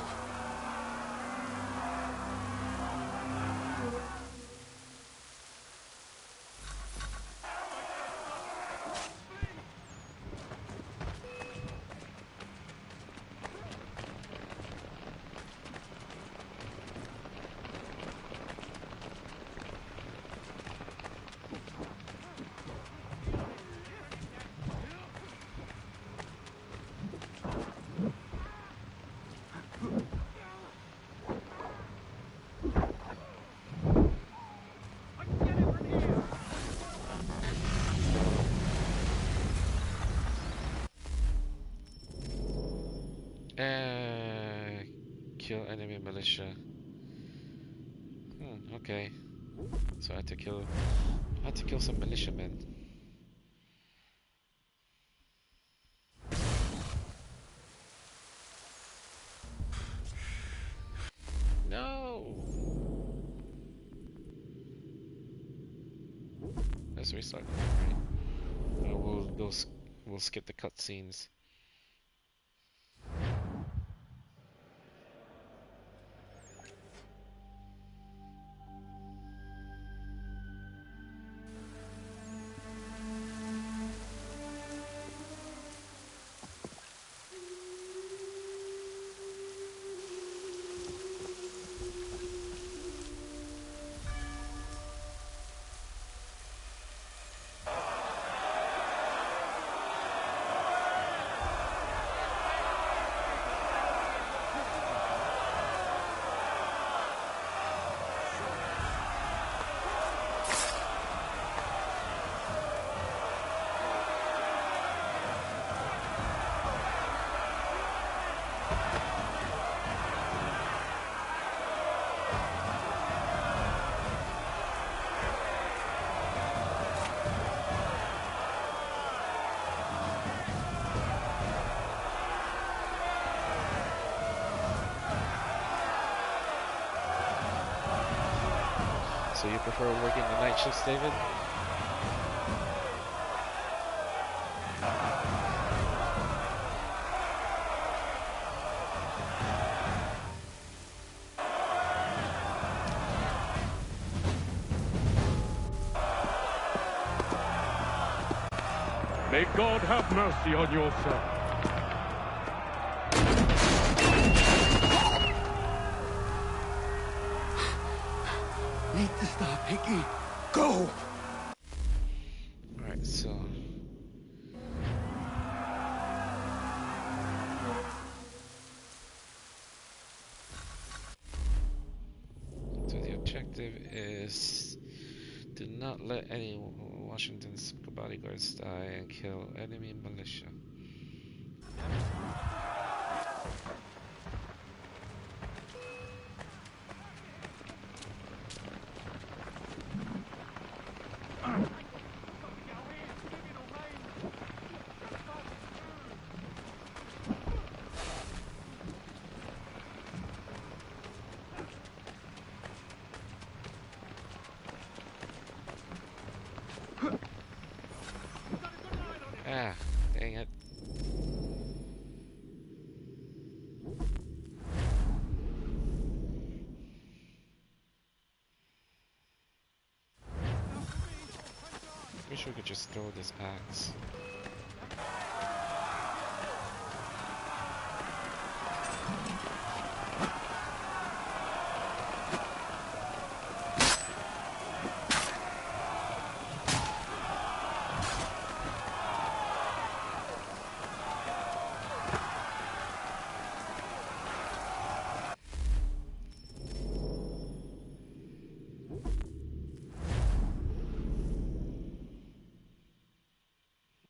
militia. Okay. So I had to kill some militiamen. No. Let's restart the memory. We'll skip the cutscenes. So you prefer working the night shifts, David? May God have mercy on your soul. Need to stop, Hickey. Go! Alright, so... So the objective is... do not let any Washington's bodyguards die and kill enemy militia. Ah, dang it. Wish we could just throw this axe.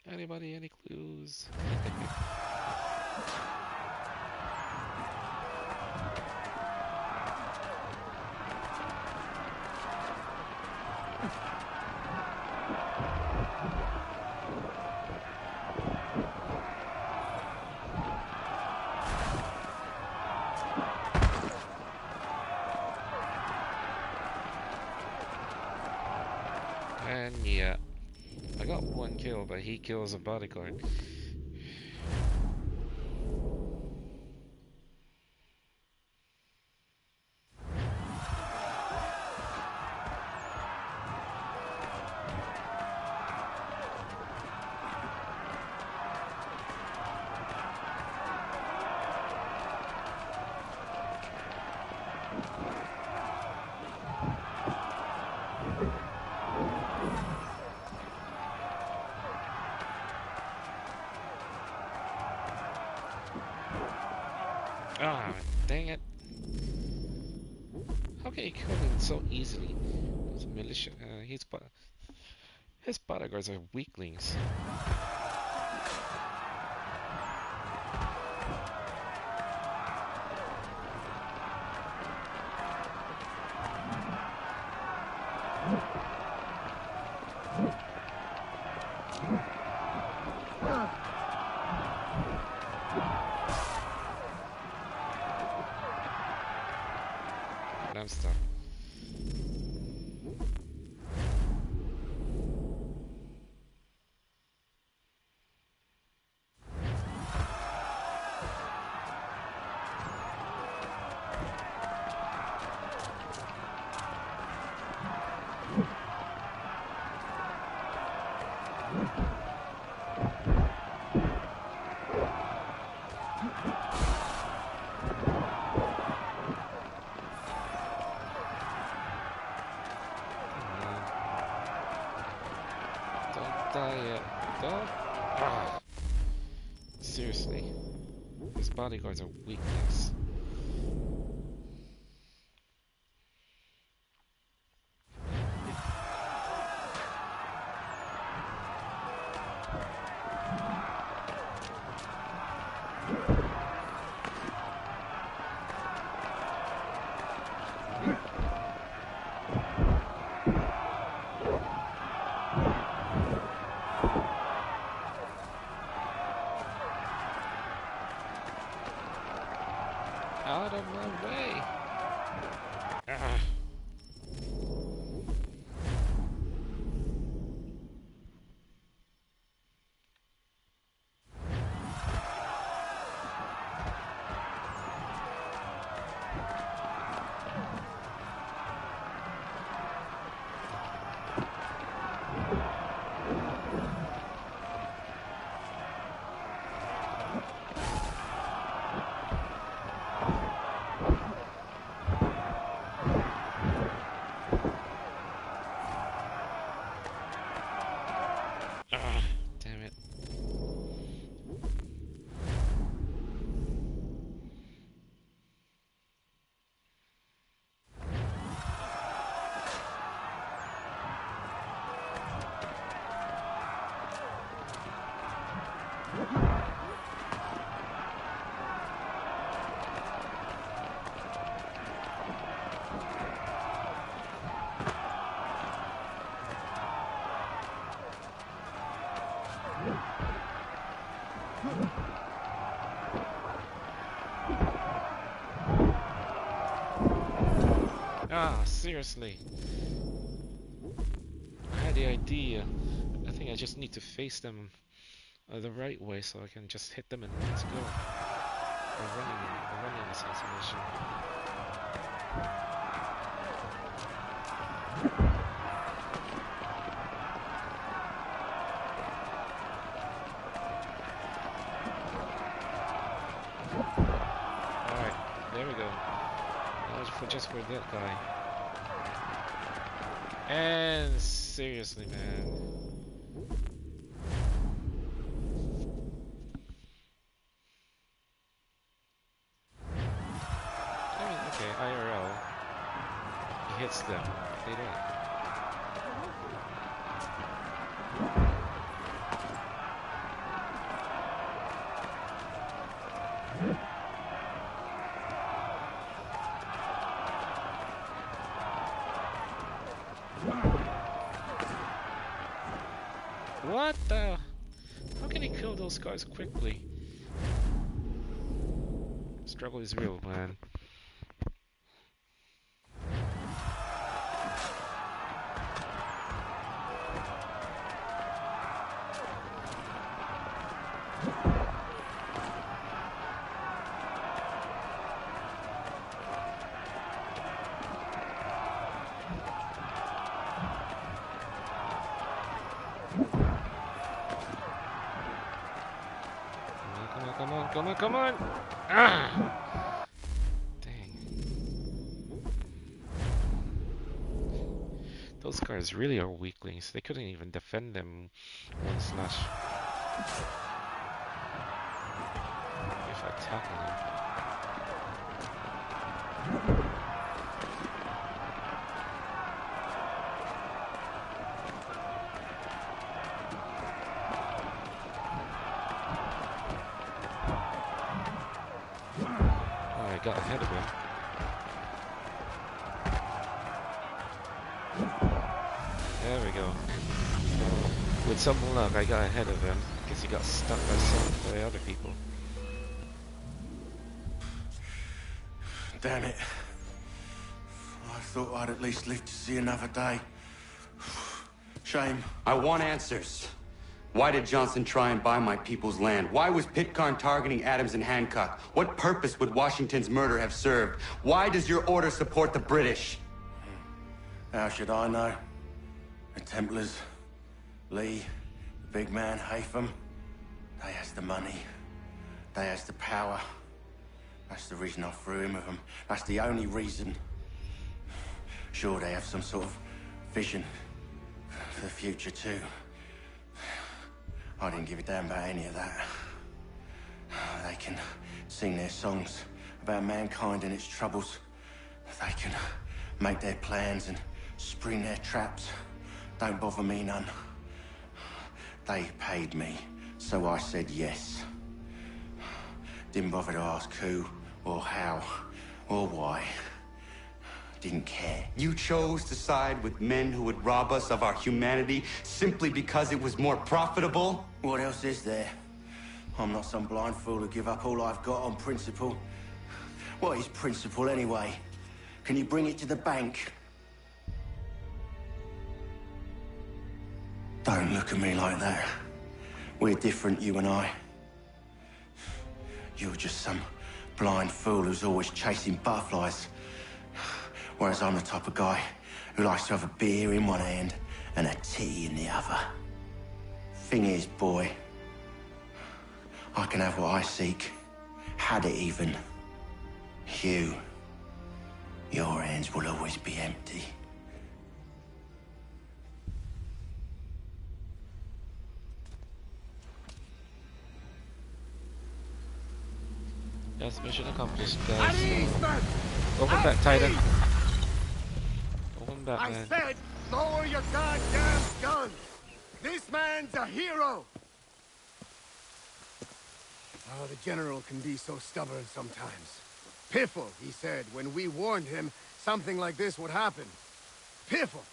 Anybody, any clues? And yeah. I got one kill, but he kills a bodyguard. Ah, dang it. How can you kill him so easily? Those militia, his bodyguards are weaklings. Alright, I'm stuck. Seriously, his bodyguards are weaklings. Out of my way! Ah. Damn it. Ah, seriously. I had the idea. I think I just need to face them the right way so I can just hit them and let's go. A running assassination. Alright, there we go. That was just for that guy. And seriously, man. I mean, okay, IRL. He hits them. They don't. What the? How can he kill those guys quickly? Struggle is real, man. Come on! Ah! Dang. Those guys really are weaklings. They couldn't even defend them one slash. If I tackle them. Got ahead of him. There we go. With some luck, I got ahead of him because he got stuck by other people. Damn it. thought I'd at least live to see another day. Shame. I want answers. Why did Johnson try and buy my people's land? Why was Pitcairn targeting Adams and Hancock? What purpose would Washington's murder have served? Why does your order support the British? How should I know? The Templars, Lee, the big man, Haytham, they has the money. They has the power. That's the reason I threw in with them. That's the only reason. Sure, they have some sort of vision for the future too. I didn't give a damn about any of that. They can sing their songs about mankind and its troubles. They can make their plans and spring their traps. Don't bother me none. They paid me, so I said yes. Didn't bother to ask who, or how, or why. Didn't care. You chose to side with men who would rob us of our humanity simply because it was more profitable? What else is there? I'm not some blind fool to give up all I've got on principle. What is principle anyway? Can you bring it to the bank? Don't look at me like that. We're different, you and I. You're just some blind fool who's always chasing butterflies. Whereas I'm the type of guy who likes to have a beer in one hand and a tea in the other. Thing is, boy, I can have what I seek. Had it even. Your hands will always be empty. Yes, mission accomplished, guys. Open back, Titan. Open back, man. I said, lower your goddamn gun! This man's a hero! Oh, the General can be so stubborn sometimes. Piffle, he said, when we warned him something like this would happen. Piffle!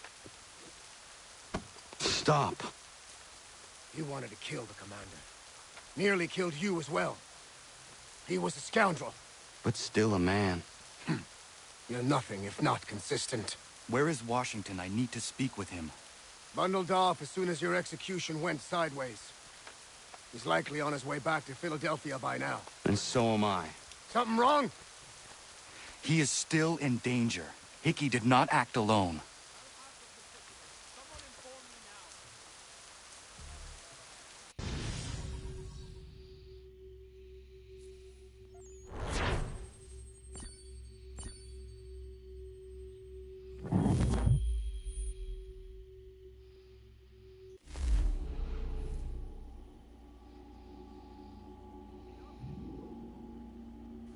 Stop. He wanted to kill the commander. Nearly killed you as well. He was a scoundrel. But still a man. You're nothing if not consistent. Where is Washington? I need to speak with him. Bundled off as soon as your execution went sideways. He's likely on his way back to Philadelphia by now. And so am I. Something wrong? He is still in danger. Hickey did not act alone.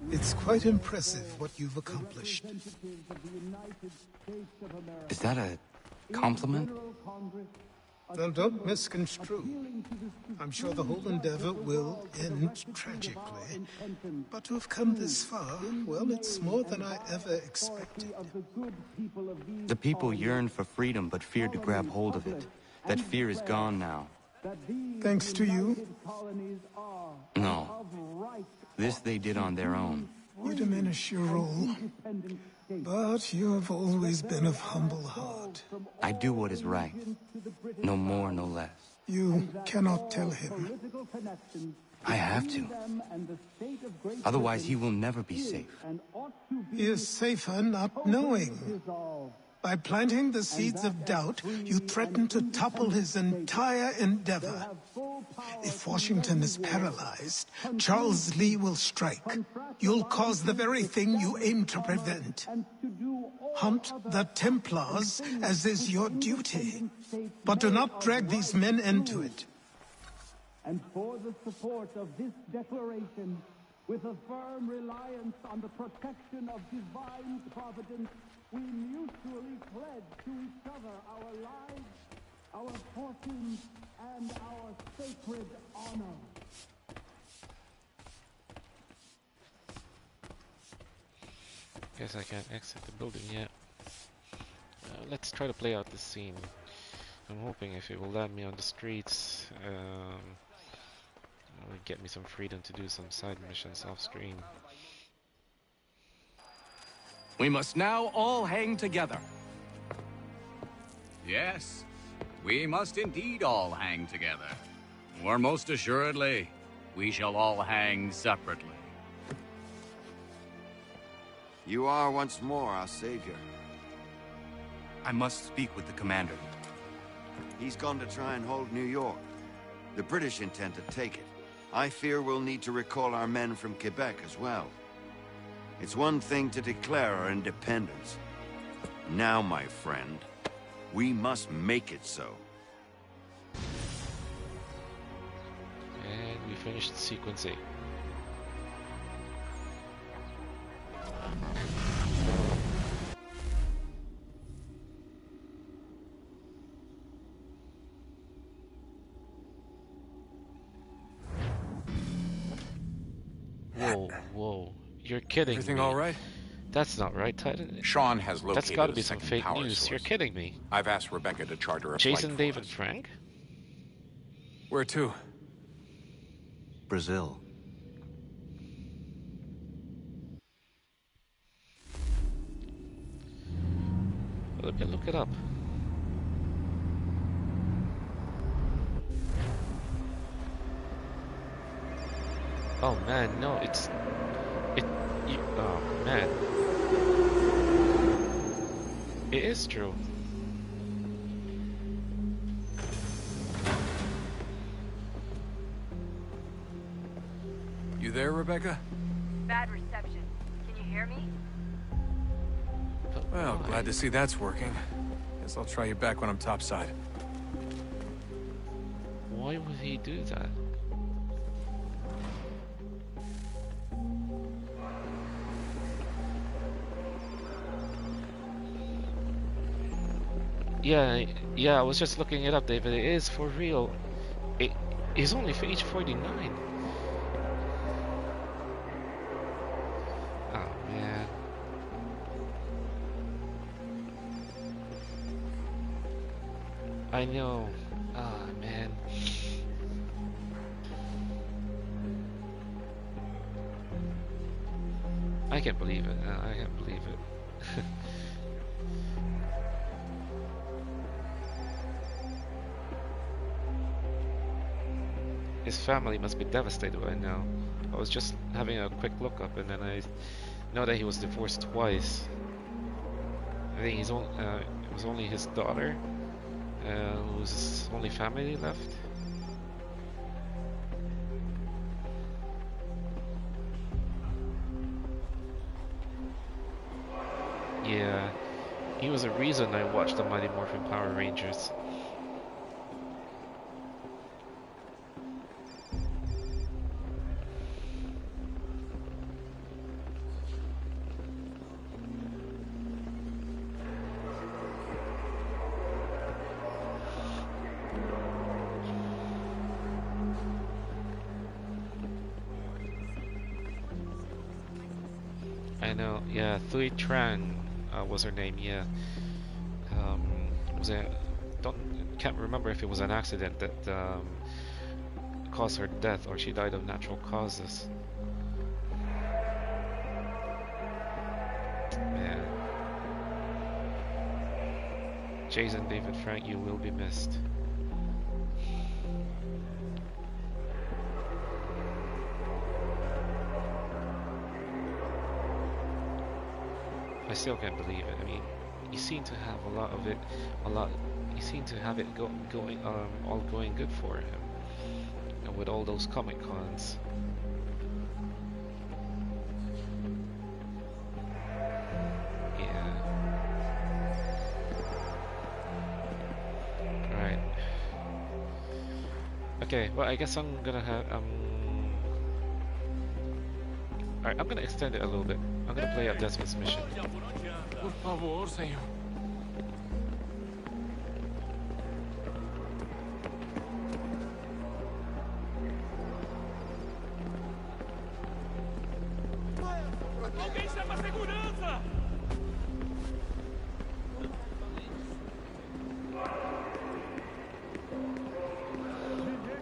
It's quite impressive what you've accomplished. Is that a compliment? Now, don't misconstrue. I'm sure the whole endeavor will end tragically. But to have come this far, well, it's more than I ever expected. The people yearned for freedom but feared to grab hold of it. That fear is gone now. Thanks to you? No. This they did on their own. You diminish your role. But you have always been of humble heart. I do what is right. No more, no less. You cannot tell him. I have to. Otherwise, he will never be safe. He is safer not knowing. By planting the seeds of doubt, you threaten to topple his entire endeavor. If Washington is paralyzed, Charles Lee will strike. You'll cause the very thing you aim to prevent. Hunt the Templars, as is your duty. But do not drag these men into it. And for the support of this declaration, with a firm reliance on the protection of divine providence, we mutually pledge to each other our lives, our fortunes, and our sacred honor. Guess I can't exit the building yet. Let's try to play out this scene. I'm hoping if it will land me on the streets, it will get me some freedom to do some side missions off stream. We must now all hang together. Yes, we must indeed all hang together. Or most assuredly, we shall all hang separately. You are once more our savior. I must speak with the commander. He's gone to try and hold New York. The British intend to take it. I fear we'll need to recall our men from Quebec as well. It's one thing to declare our independence. Now, my friend, we must make it so. And we finished sequence 8. Whoa, whoa. You're kidding Everything me. all right? That's not right, Titan. Sean has located That's got to a be some second fake power news. source. You're kidding me. I've asked Rebecca to charter a Jason flight David Frank? Where to? Brazil. Look it up. Oh man, no, oh man. It is true. You there, Rebecca? Bad reception. Can you hear me? Well, glad to see that's working. Guess I'll try you back when I'm topside. Why would he do that? Yeah, I was just looking it up, David. It is for real. It is only for age 49. Oh man. I know. Ah man. I can't believe it. I can't believe it. His family must be devastated right now. I was just having a quick look up, and then I know that he was divorced twice. I think it was only his daughter who's his only family left. Yeah, he was a reason I watched the Mighty Morphin Power Rangers. I know, yeah, Thuy Tran was her name, yeah. Can't remember if it was an accident that caused her death or she died of natural causes. Man. Jason David Frank, you will be missed. I still can't believe it. I mean, you seem to have a lot of it, you seem to have it all going good for him, and with all those Comic Cons. Yeah. Right. Okay. Well, I guess I'm gonna have Alright, I'm gonna extend it a little bit. I'm gonna play out Desmond's mission. Por favor, senhor. Alguém chama a segurança!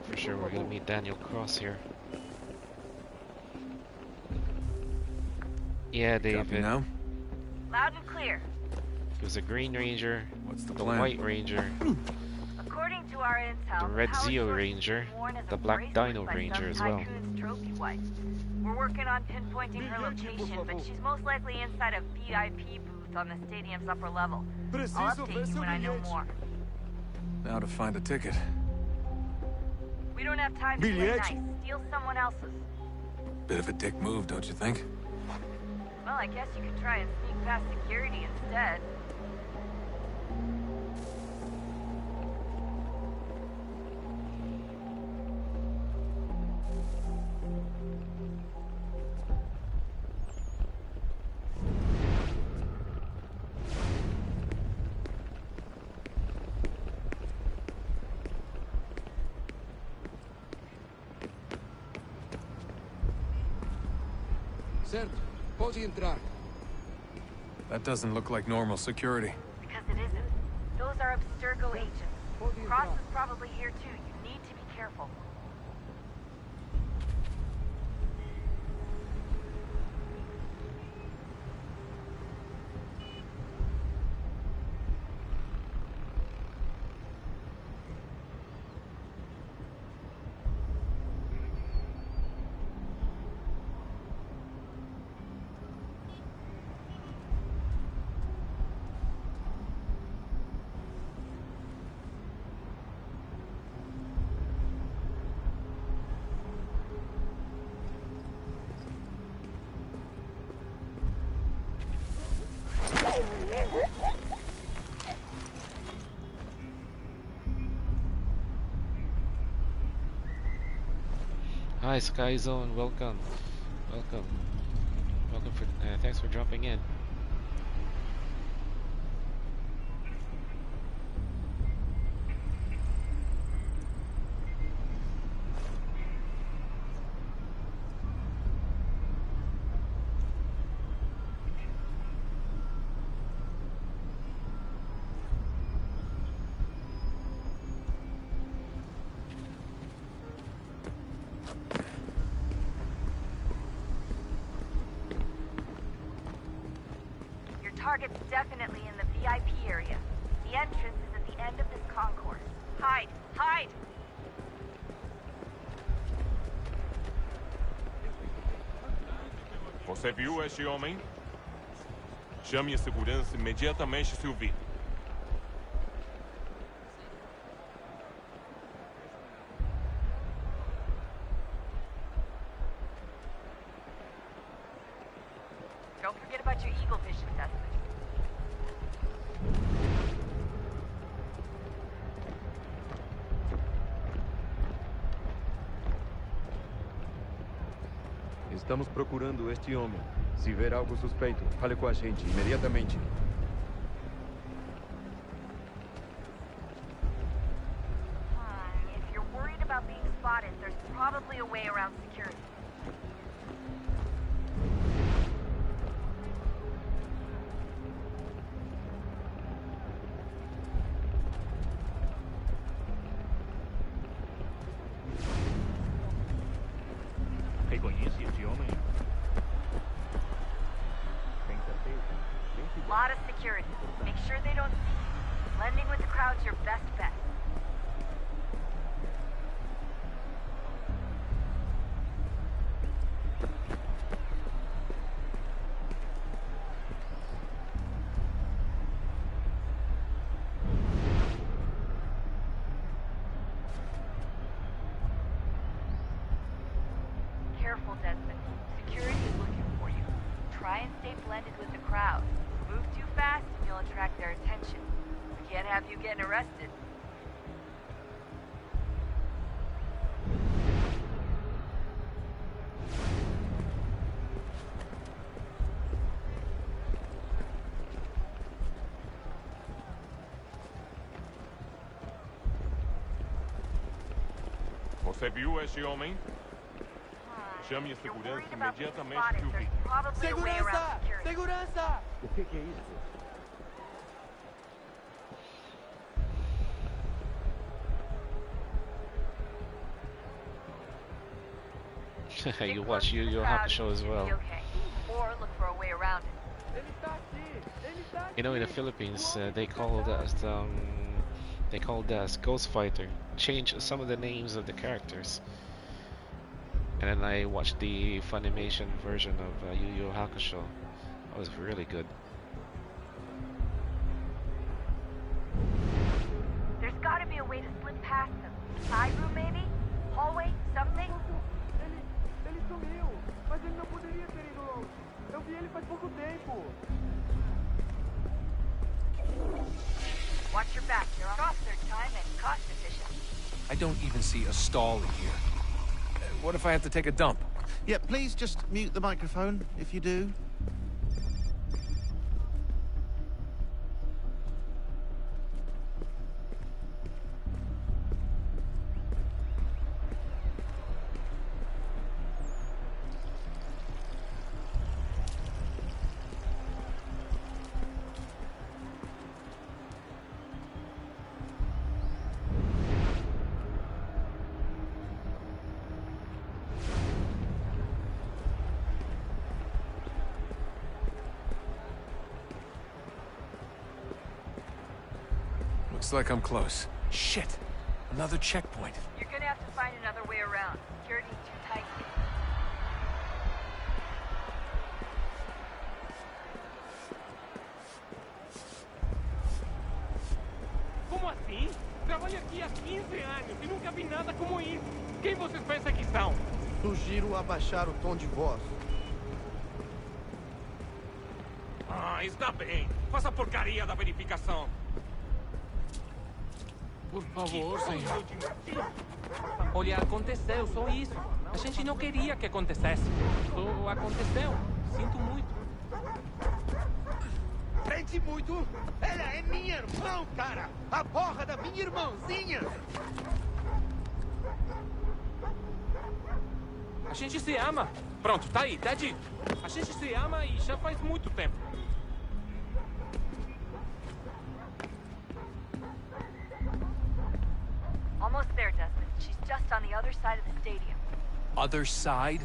For sure, we're gonna meet Daniel Cross here. Yeah, David. Copy now. There's a Green Ranger, the plan? White Ranger, According to our intel, the Red power Zeo source Ranger, is worn as the a Black bracelet Dino by Ranger some as well. tycoon's trophy wife. We're working on pinpointing her location, but she's most likely inside a VIP booth on the stadium's upper level. I'll update you when I know more. Now to find a ticket. We don't have time to play nice. Steal someone else's. Bit of a dick move, don't you think? Well, I guess you could try and sneak past security instead. Certo, pode entrar. That doesn't look like normal security. Because it isn't. Those are Abstergo agents. Cross is probably here too. You need to be careful. Hi Sky Zone, welcome. Welcome. Welcome for thanks for dropping in. Target's definitely in the VIP area. The entrance is at the end of this concourse. Hide! Hide! Você viu este homem? Chame a segurança imediatamente se o vir. Don't forget about your eagle vision, Desmond. Estamos procurando este homem. Se ver algo suspeito, fale com a gente imediatamente. If you're worried about being spotted, there's probably a way around security. Lot of security. Make sure they don't see you. Blending with the crowd's your best bet. Careful, Desmond. Security is looking for you. Try and stay blended with the crowd. Move too fast and you'll attract their attention. We can't have you getting arrested. Você viu este homem? Chame a segurança imediatamente se o vir. Segurança! Segurança! O que é isso? You'll have to show as well. Okay. Or look for a way around it. Ele está aqui! Ele está You know, in the Philippines, they called us Ghost Fighter. Change some of the names of the characters. And then I watched the Funimation version of Yu Yu Hakusho. That was really good. There's gotta be a way to slip past them. Side room, maybe? Hallway? Something? Ele sumiu, mas ele não poderia ter ido longe. Eu vi ele faz pouco tempo. Watch your back. You're off third time and cost efficient. I don't even see a stall in here. What if I have to take a dump? Yeah, please just mute the microphone if you do. Looks like I'm close. Shit! Another checkpoint. You're gonna have to find another way around. Security's too tight here. Como assim? Trabalho aqui há 15 anos e nunca vi nada como isso. Quem vocês pensam que são? Sugiro abaixar o tom de voz. Ah, está bem. Faça a porcaria da verificação. Por favor, senhor. Olha, aconteceu, só isso. A gente não queria que acontecesse. Só aconteceu. Sinto muito. Sente muito? Ela é minha irmã, cara! A porra da minha irmãzinha! A gente se ama. Pronto, tá aí, tá dito. A gente se ama e já faz muito tempo. Almost there, Desmond. She's just on the other side of the stadium. Other side?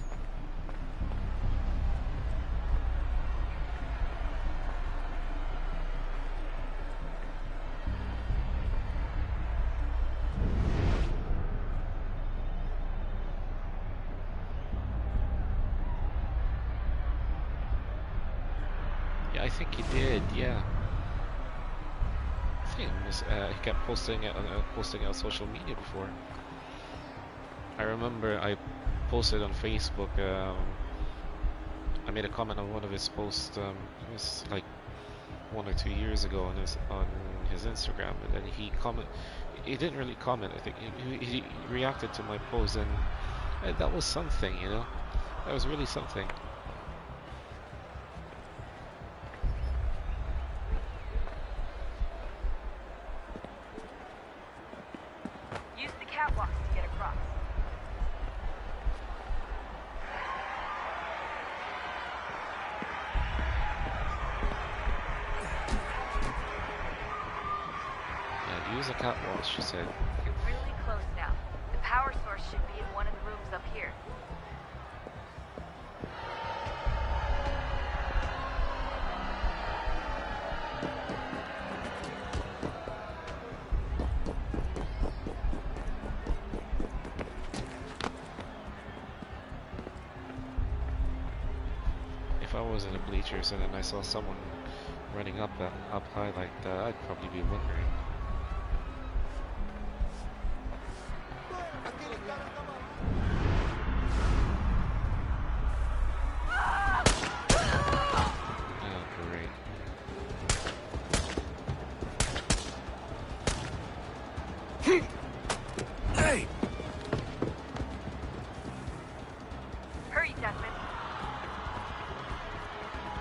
Yeah, I think he did, yeah. I think it was, he kept posting it on social media before. I remember I posted on Facebook, I made a comment on one of his posts, it was like 1 or 2 years ago on his Instagram, and then he didn't really comment, I think, he reacted to my post, and that was something, you know, that was really something. Use the catwalks to get across. Yeah, use a catwalk, she said. You're really close now. The power source should be in one of the rooms up here. If I was in the bleachers and then I saw someone running up high like that, I'd probably be wondering. Oh, great. Hey! Hurry, Desmond.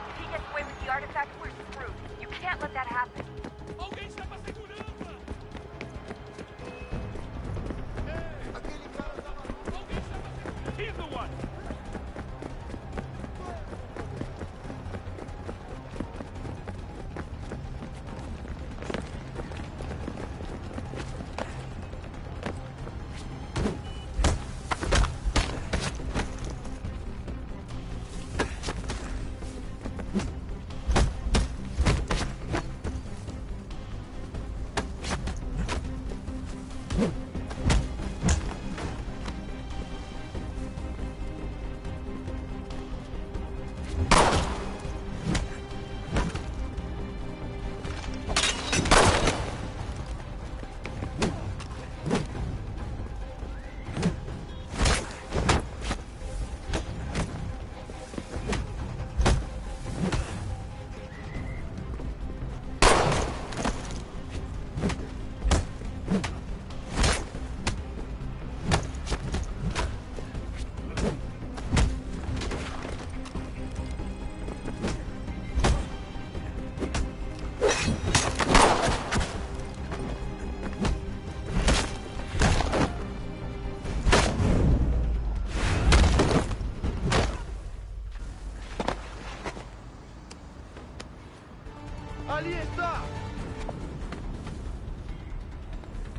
If he gets away with the artifact, we're screwed. You can't let that happen. Alguém está pra segurança! He's the one!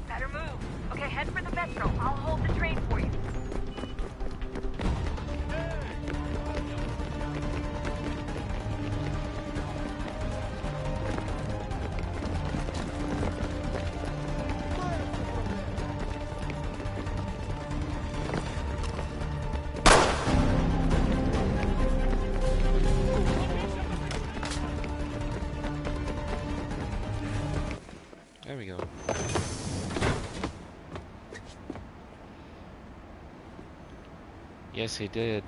Better move. Okay, head for the metro. I'll hold the train for you. There we go. Yes, he did.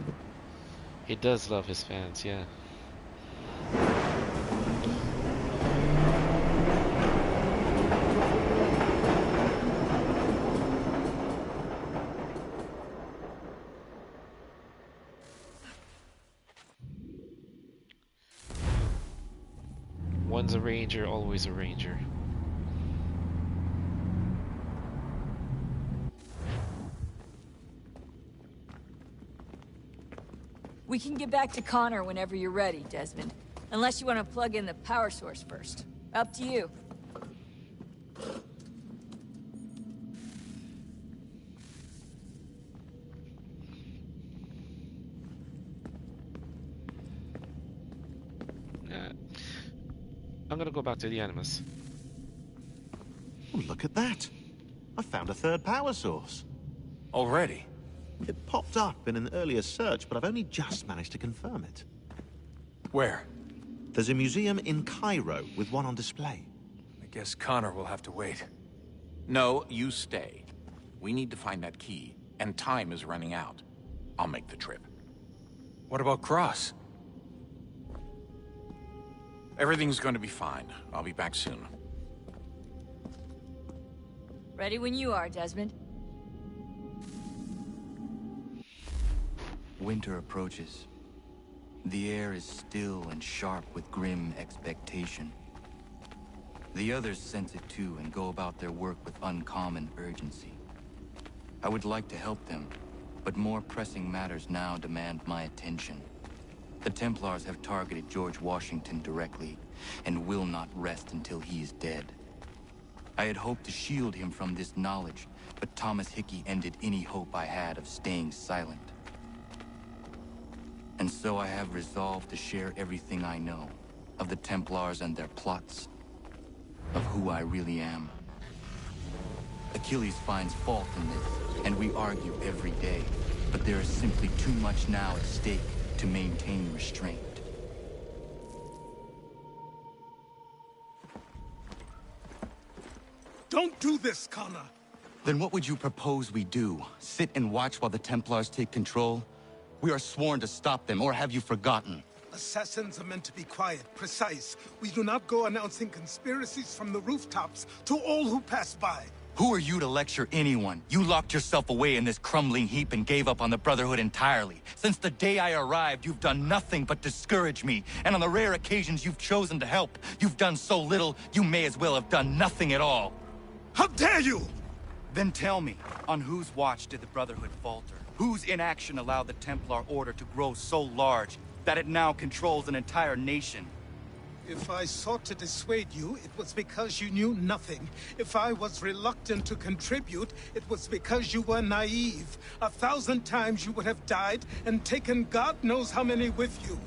He does love his fans, yeah. One's a ranger, always a ranger. We can get back to Connor whenever you're ready, Desmond. Unless you want to plug in the power source first. Up to you. I'm gonna go back to the Animus. Oh, look at that. I found a third power source. Already? It popped up in an earlier search, but I've only just managed to confirm it. Where? There's a museum in Cairo with one on display. I guess Connor will have to wait. No, you stay. We need to find that key, and time is running out. I'll make the trip. What about Cross? Everything's going to be fine. I'll be back soon. Ready when you are, Desmond. Winter approaches. The air is still and sharp with grim expectation. The others sense it too and go about their work with uncommon urgency. I would like to help them, but more pressing matters now demand my attention. The Templars have targeted George Washington directly, and will not rest until he is dead. I had hoped to shield him from this knowledge, but Thomas Hickey ended any hope I had of staying silent. And so I have resolved to share everything I know of the Templars and their plots, of who I really am. Achilles finds fault in this, and we argue every day, but there is simply too much now at stake to maintain restraint. Don't do this, Connor! Then what would you propose we do? Sit and watch while the Templars take control? We are sworn to stop them, or have you forgotten? Assassins are meant to be quiet, precise. We do not go announcing conspiracies from the rooftops to all who pass by. Who are you to lecture anyone? You locked yourself away in this crumbling heap and gave up on the Brotherhood entirely. Since the day I arrived, you've done nothing but discourage me. And on the rare occasions you've chosen to help, you've done so little, you may as well have done nothing at all. How dare you! Then tell me, on whose watch did the Brotherhood falter? Whose inaction allowed the Templar Order to grow so large that it now controls an entire nation? If I sought to dissuade you, it was because you knew nothing. If I was reluctant to contribute, it was because you were naive. 1,000 times you would have died and taken God knows how many with you.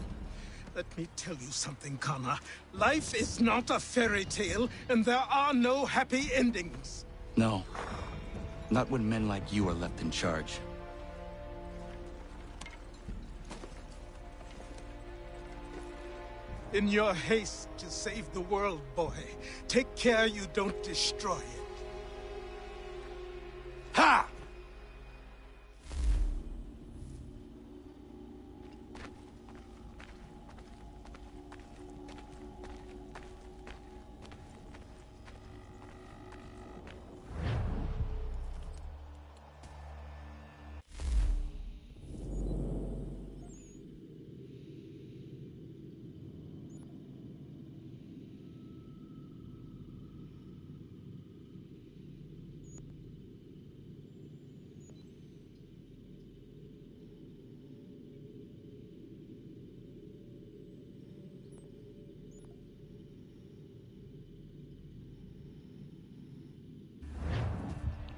Let me tell you something, Connor. Life is not a fairy tale, and there are no happy endings. No. Not when men like you are left in charge. In your haste to save the world, boy, take care you don't destroy it. Ha!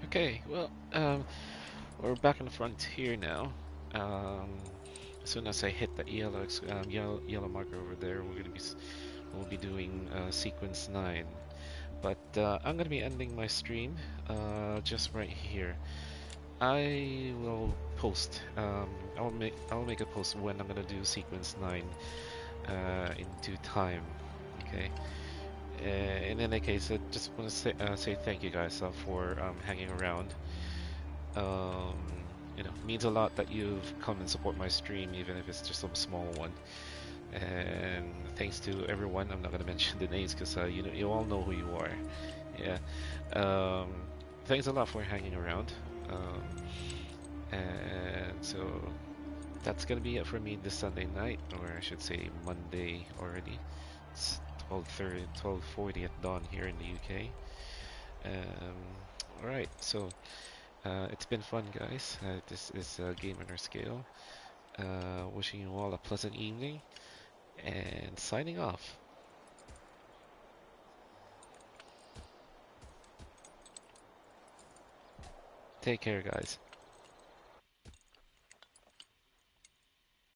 Okay, well, we're back in the frontier now. As soon as I hit the yellow marker over there, we'll be doing sequence 9. But I'm gonna be ending my stream just right here. I will post. I'll make a post when I'm gonna do sequence 9 in due time. Okay. In any case, I just want to say thank you guys for hanging around. You know, it means a lot that you've come and support my stream, even if it's just some small one. And thanks to everyone. I'm not gonna mention the names because you know, you all know who you are. Yeah. Thanks a lot for hanging around. And so that's gonna be it for me this Sunday night, or I should say Monday already. It's 12:40 at dawn here in the UK. Alright, so it's been fun, guys. This is GamerNurse Gale. Wishing you all a pleasant evening, and signing off. Take care, guys.